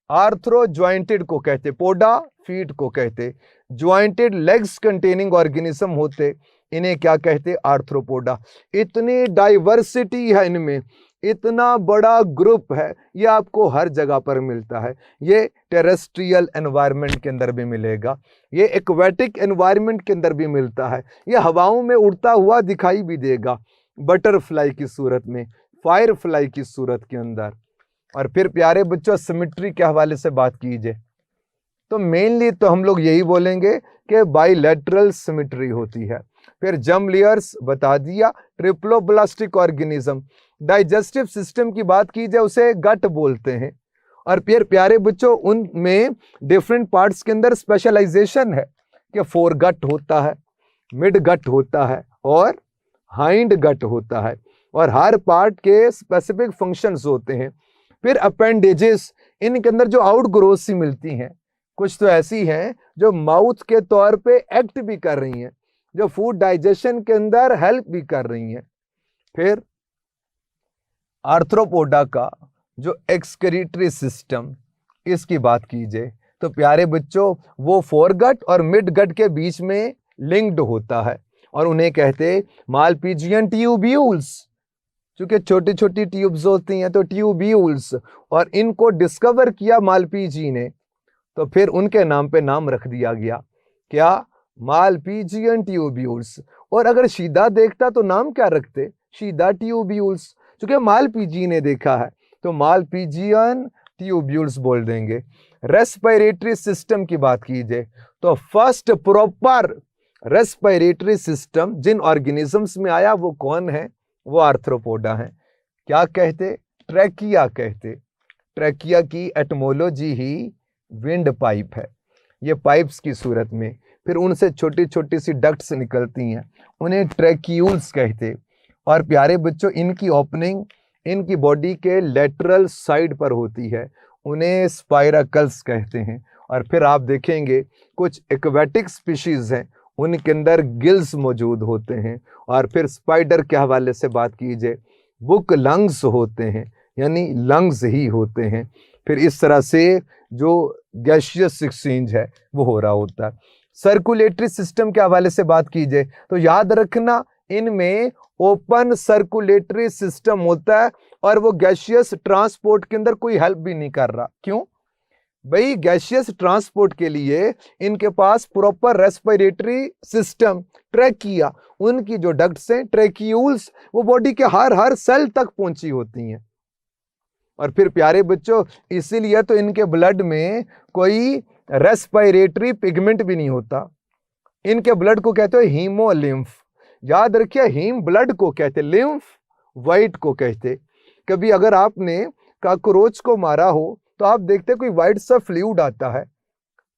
आर्थ्रो ज्वाइंटेड को कहते, पोडा फीट को कहते, ज्वाइंटेड लेग्स कंटेनिंग ऑर्गेनिज्म होते, इन्हें क्या कहते, आर्थ्रोपोडा। इतनी डाइवर्सिटी है इनमें, इतना बड़ा ग्रुप है, ये आपको हर जगह पर मिलता है। ये टेरेस्ट्रियल एनवायरनमेंट के अंदर भी मिलेगा, ये एक्वेटिक एनवायरनमेंट के अंदर भी मिलता है, ये हवाओं में उड़ता हुआ दिखाई भी देगा, बटरफ्लाई की सूरत में, फायरफ्लाई की सूरत के अंदर। और फिर प्यारे बच्चों सिमेट्री के हवाले से बात कीजिए तो मेनली तो हम लोग यही बोलेंगे कि बाइलेटरल सिमेट्री होती है। फिर जर्म लेयर्स बता दिया, ट्रिप्लोब्लास्टिक ऑर्गेनिज्म। डाइजेस्टिव सिस्टम की बात की जाए उसे गट बोलते हैं। और फिर प्यारे बच्चों उनमें डिफरेंट पार्ट्स के अंदर स्पेशलाइजेशन है कि फोर गट होता है, मिड गट होता है और हाइंड गट होता है, और हर पार्ट के स्पेसिफिक फंक्शंस होते हैं। फिर अपेंडेजेस, इनके अंदर जो आउट ग्रोथ सी मिलती हैं, कुछ तो ऐसी हैं जो माउथ के तौर पे एक्ट भी कर रही हैं, जो फूड डाइजेशन के अंदर हेल्प भी कर रही हैं। फिर आर्थ्रोपोडा का जो एक्सक्रीटरी सिस्टम, इसकी बात कीजिए तो प्यारे बच्चों वो फोरगट और मिड गट के बीच में लिंक्ड होता है, और उन्हें कहते मालपीजियन ट्यूब्यूल्स। चूंकि छोटी छोटी ट्यूब्स होती हैं तो ट्यूब्यूल्स, और इनको डिस्कवर किया मालपीजी ने, तो फिर उनके नाम पे नाम रख दिया गया, क्या, मालपीजियन ट्यूब्यूल्स। और अगर शीदा देखता तो नाम क्या रखते, शीदा ट्यूब्यूल्स। चूंकि मालपीजी ने देखा है तो मालपीजियन ट्यूब्यूल्स बोल देंगे। रेस्पिरेटरी सिस्टम की बात कीजिए तो फर्स्ट प्रॉपर रेस्पिरेटरी सिस्टम जिन ऑर्गेनिजम्स में आया वो कौन है, वो आर्थ्रोपोडा है। क्या कहते, ट्रैकिया कहते। ट्रैकिया की एटमोलॉजी ही विंड पाइप है, ये पाइप्स की सूरत में, फिर उनसे छोटी छोटी सी डक्ट्स निकलती हैं, उन्हें ट्रैक्यूल्स कहते। और प्यारे बच्चों इनकी ओपनिंग इनकी बॉडी के लेटरल साइड पर होती है, उन्हें स्पाइरकल्स कहते हैं। और फिर आप देखेंगे कुछ एक्वेटिक स्पीशीज हैं, उनके अंदर गिल्स मौजूद होते हैं। और फिर स्पाइडर के हवाले से बात कीजिए, बुक लंग्स होते हैं, यानी लंग्स ही होते हैं। फिर इस तरह से जो गैसियस एक्सचेंज है वो हो रहा होता है। सर्कुलेटरी सिस्टम के हवाले से बात की जाए तो याद रखना इनमें ओपन सर्कुलेटरी सिस्टम होता है और वो गैसियस ट्रांसपोर्ट के अंदर कोई हेल्प भी नहीं कर रहा। क्यों भाई? गैसियस ट्रांसपोर्ट के लिए इनके पास प्रॉपर रेस्पिरेटरी सिस्टम, ट्रैकिया, उनकी जो डक्ट्स हैं ट्रैकियूल्स, वो बॉडी के हर सेल तक पहुंची होती हैं। और फिर प्यारे बच्चों इसीलिए तो इनके ब्लड में कोई रेस्पिरेटरी पिगमेंट भी नहीं होता। इनके ब्लड को कहते हैं हीमोलिम्फ। याद रखिए, हीम ब्लड को कहते, लिम्फ वाइट को कहते। कभी अगर आपने कॉकरोच को मारा हो तो आप देखते कोई वाइट सा फ्लूइड आता है,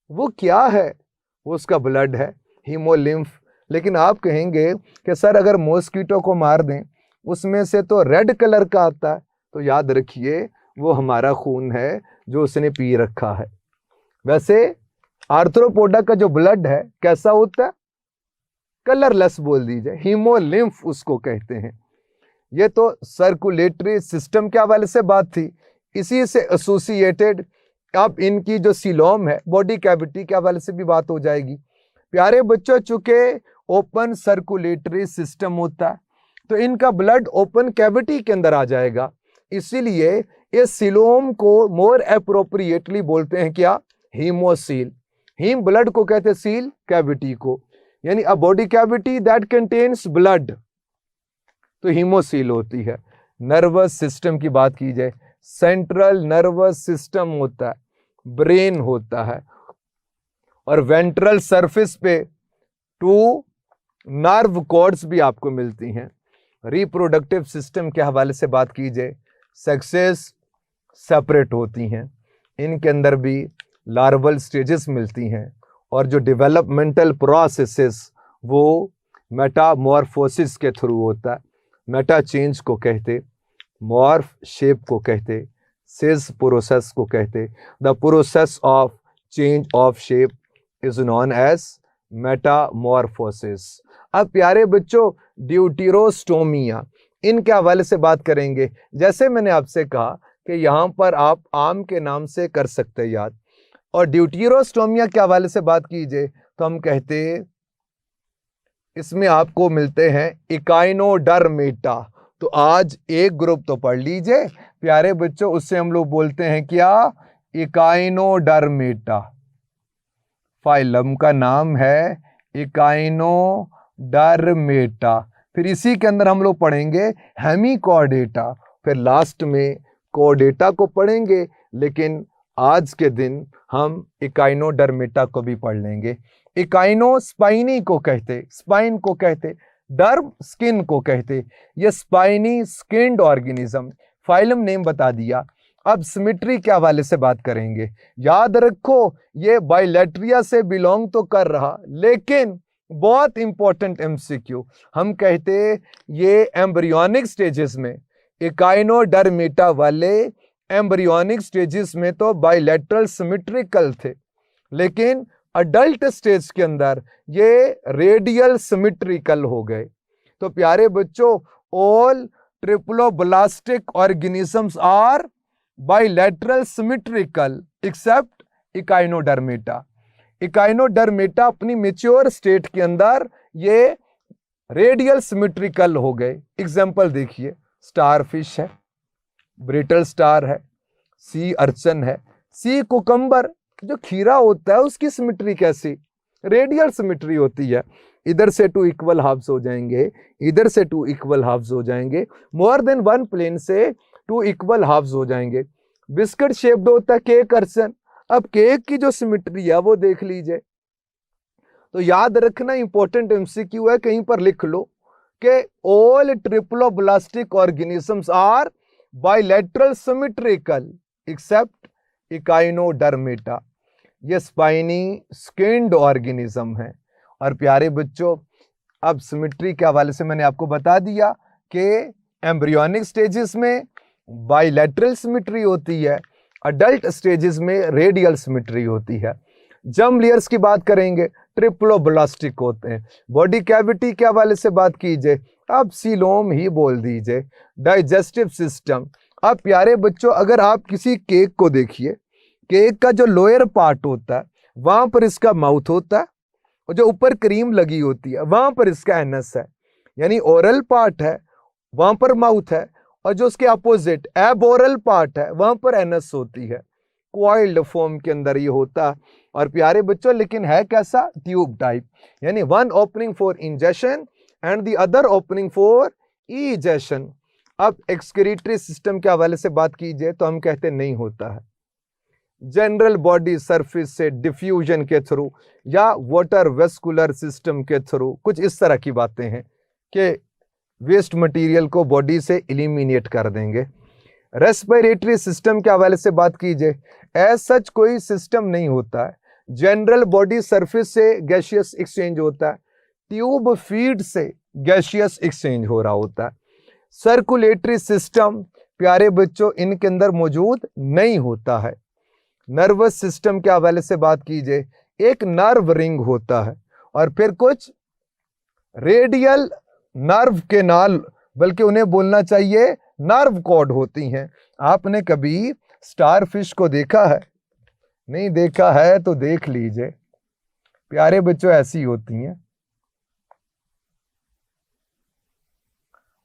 वो क्या है? वो उसका ब्लड है, हीमोलिम्फ। लेकिन आप कहेंगे कि सर अगर मॉस्किटो को मार दें उसमें से तो रेड कलर का आता है, तो याद रखिए वो हमारा खून है जो उसने पी रखा है। वैसे आर्थ्रोपोडा का जो ब्लड है कैसा होता है? कलरलेस बोल दीजिए, हीमोलिम्फ उसको कहते हैं। ये तो सर्कुलेटरी सिस्टम के हवाले से बात थी। इसी से एसोसिएटेड अब इनकी जो सीलोम है, बॉडी कैविटी के हवाले से भी बात हो जाएगी। प्यारे बच्चों, चूंकि ओपन सर्कुलेटरी सिस्टम होता है तो इनका ब्लड ओपन कैविटी के अंदर आ जाएगा, इसीलिए इस सीलोम को मोर एप्रोप्रिएटली बोलते हैं क्या? हीमोसील। हीम ब्लड को कहते हैं सील कैविटी को, यानी a body cavity that contains blood, तो हीमोसील होती है। नर्वस सिस्टम की बात की जाए, सेंट्रल नर्वस सिस्टम होता है, ब्रेन होता है, और वेंट्रल सरफेस पे 2 नर्व कॉर्ड्स भी आपको मिलती हैं। रिप्रोडक्टिव सिस्टम के हवाले से बात की जाए, सेक्सेस सेपरेट होती हैं, इनके अंदर भी लार्वल स्टेजेस मिलती हैं, और जो डेवलपमेंटल प्रोसेसेस वो मेटामॉर्फोसिस के थ्रू होता है। मेटा चेंज को कहते, मॉर्फ शेप को कहते, सिस प्रोसेस को कहते। The process of change of shape is known as metamorphosis. अब प्यारे बच्चों ड्यूटेरोस्टोमिया, इनके हवाले से बात करेंगे। जैसे मैंने आपसे कहा कि यहाँ पर आप आम के नाम से कर सकते हैं याद, और ड्यूटेरोस्टोमिया के हवाले से बात कीजिए तो हम कहते इसमें आपको मिलते हैं इकाइनोडर्मेटा। तो आज एक ग्रुप तो पढ़ लीजिए प्यारे बच्चों, उससे हम लोग बोलते हैं क्या? इकाइनोडर्मेटा। फाइलम का नाम है इकाइनोडर्मेटा। फिर इसी के अंदर हम लोग पढ़ेंगे हेमिकॉर्डेटा, फिर लास्ट में कॉर्डेटा को पढ़ेंगे, लेकिन आज के दिन हम इकाइनोडर्मेटा को भी पढ़ लेंगे। इकाइनोस्पाइनी को कहते, स्पाइन को कहते, डर्म स्किन को कहते। ये spiny skinned organism, phylum name बता दिया। अब सिमेट्री के हवाले से बात करेंगे। याद रखो ये बाइलेट्रिया से बिलोंग तो कर रहा, लेकिन बहुत इंपॉर्टेंट एमसीक्यू, हम कहते ये एम्ब्रियोनिक स्टेजेस में, इकाइनोडर्मेटा वाले एम्ब्रियोनिक स्टेजेस में तो बाइलेटरल सिमेट्रिकल थे, लेकिन अडल्ट स्टेज के अंदर ये रेडियल सिमेट्रिकल हो गए। तो प्यारे बच्चों all triploblastic organisms are bilateral symmetrical except echinodermata. Echinodermata अपनी मेच्योर स्टेट के अंदर ये रेडियल सिमेट्रिकल हो गए। एग्जाम्पल देखिए, स्टारफिश है, ब्रिटल स्टार है, सी अर्चन है, सी कुकम्बर जो खीरा होता है उसकी सिमेट्री कैसी? रेडियल सिमेट्री होती है। इधर से 2 इक्वल हाफ्स हो जाएंगे, इधर से 2 इक्वल हाफ्स हो जाएंगे, मोर देन 1 प्लेन से 2 इक्वल हाफ्स हो जाएंगे। बिस्किट शेप्ड होता है केक अर्चन। अब केक की जो सिमेट्री है वो देख लीजिए। तो याद रखना इंपॉर्टेंट एमसीक्यू है, कहीं पर लिख लो कि all triploblastic organisms are bilateral symmetrical except echinodermata. ये स्पाइनी स्किन्ड ऑर्गेनिज्म है। और प्यारे बच्चों अब सिमेट्री के हवाले से मैंने आपको बता दिया कि एम्ब्रियोनिक स्टेजेस में बाइलेटरल सिमेट्री होती है, अडल्ट स्टेजेस में रेडियल सिमेट्री होती है। जर्म लेयर्स की बात करेंगे, ट्रिप्लोब्लास्टिक होते हैं। बॉडी कैविटी के हवाले से बात कीजिए, अब सीलोम ही बोल दीजिए। डाइजेस्टिव सिस्टम, अब प्यारे बच्चों, अगर आप किसी केक को देखिए, केक का जो लोअर पार्ट होता है वहां पर इसका माउथ होता है, और जो ऊपर क्रीम लगी होती है वहां पर इसका एनस है, यानी ओरल पार्ट है वहां पर माउथ है, और जो उसके अपोजिट एबोरल पार्ट है वहां पर एनस होती है। क्वाइल्ड फॉर्म के अंदर ये होता है। और प्यारे बच्चों, लेकिन है कैसा? ट्यूब टाइप, यानी one opening for ingestion and the other opening for egestion. अब एक्सक्रीटरी सिस्टम के हवाले से बात कीजिए तो हम कहते नहीं होता है। जनरल बॉडी सरफेस से डिफ्यूजन के थ्रू या वाटर वेस्कुलर सिस्टम के थ्रू, कुछ इस तरह की बातें हैं कि वेस्ट मटेरियल को बॉडी से एलिमिनेट कर देंगे। रेस्पिरेटरी सिस्टम के हवाले से बात कीजिए, एज सच कोई सिस्टम नहीं होता है। जनरल बॉडी सरफेस से गैसियस एक्सचेंज होता है, ट्यूब फीड से गैसियस एक्सचेंज हो रहा होता है। सर्कुलेटरी सिस्टम प्यारे बच्चों इनके अंदर मौजूद नहीं होता है। नर्वस सिस्टम के हवाले से बात कीजिए, एक नर्व रिंग होता है, और फिर कुछ रेडियल नर्व केनाल, बल्कि उन्हें बोलना चाहिए नर्व कॉर्ड होती हैं। आपने कभी स्टारफिश को देखा है? नहीं देखा है तो देख लीजिए, प्यारे बच्चों ऐसी होती हैं।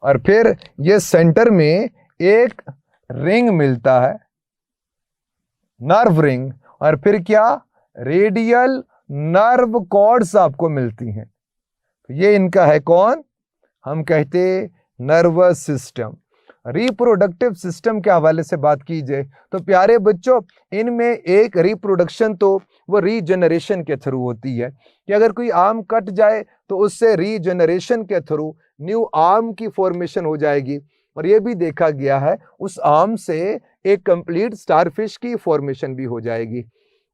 और फिर ये सेंटर में एक रिंग मिलता है, नर्व रिंग, और फिर क्या? रेडियल नर्व कॉर्ड्स आपको मिलती हैं। तो ये इनका है कौन? हम कहते नर्वस सिस्टम। रिप्रोडक्टिव सिस्टम के हवाले से बात कीजिए तो प्यारे बच्चों इनमें एक रिप्रोडक्शन तो वो रीजनरेशन के थ्रू होती है, कि अगर कोई आर्म कट जाए तो उससे रीजनरेशन के थ्रू न्यू आर्म की फॉर्मेशन हो जाएगी। और ये भी देखा गया है उस आर्म से एक कंप्लीट स्टारफिश की फॉर्मेशन भी हो जाएगी।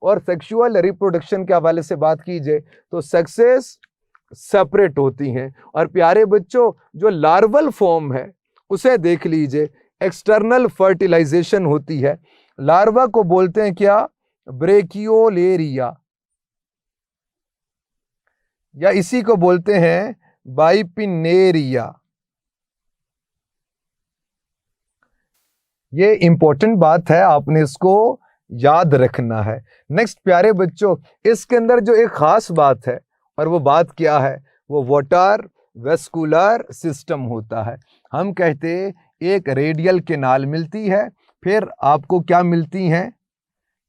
और सेक्सुअल रिप्रोडक्शन के हवाले से बात कीजिए तो सेक्सेस सेपरेट होती हैं। और प्यारे बच्चों जो लार्वल फॉर्म है उसे देख लीजिए, एक्सटर्नल फर्टिलाइजेशन होती है। लार्वा को बोलते हैं क्या? ब्रेकियोलेरिया, या इसी को बोलते हैं बाइपिनेरिया। ये इंपॉर्टेंट बात है, आपने इसको याद रखना है। नेक्स्ट प्यारे बच्चों, इसके अंदर जो एक खास बात है, और वो बात क्या है? वो वाटर वेस्कुलर सिस्टम होता है। हम कहते एक रेडियल केनाल मिलती है, फिर आपको क्या मिलती हैं?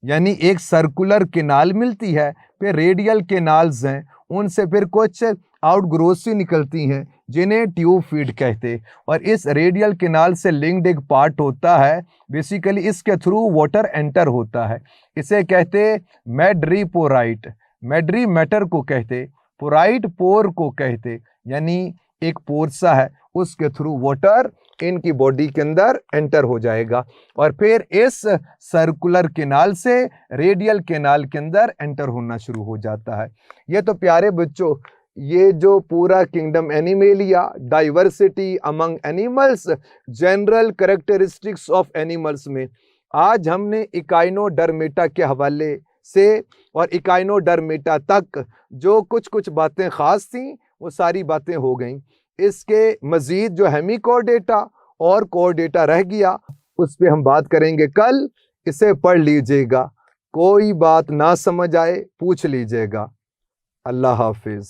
यानी एक सर्कुलर केनाल मिलती है, फिर रेडियल केनाल्स हैं, उनसे फिर कुछ आउटग्रोथ सी निकलती हैं जिन्हें ट्यूब फीड कहते। और इस रेडियल केनाल से लिंक्ड एक पार्ट होता है, बेसिकली इसके थ्रू वाटर एंटर होता है। इसे कहते मैड्रीपोराइट, मैड्री मैटर को कहते, पोराइट पोर को कहते, यानी एक पोरसा है उसके थ्रू वाटर इनकी बॉडी के अंदर एंटर हो जाएगा, और फिर इस सर्कुलर केनाल से रेडियल केनाल के अंदर एंटर होना शुरू हो जाता है। ये तो प्यारे बच्चों ये जो पूरा kingdom animalia, diversity among animals, general characteristics of animals में आज हमने इकाइनोडर्मेटा के हवाले से और इकाइनोडर्मेटा तक जो कुछ बातें खास थी वो सारी बातें हो गईं। इसके मजीद जो हेमिकोडेटा और कोडेटा रह गया उस पे हम बात करेंगे कल। इसे पढ़ लीजिएगा, कोई बात ना समझ आए पूछ लीजिएगा। अल्लाह हाफिज।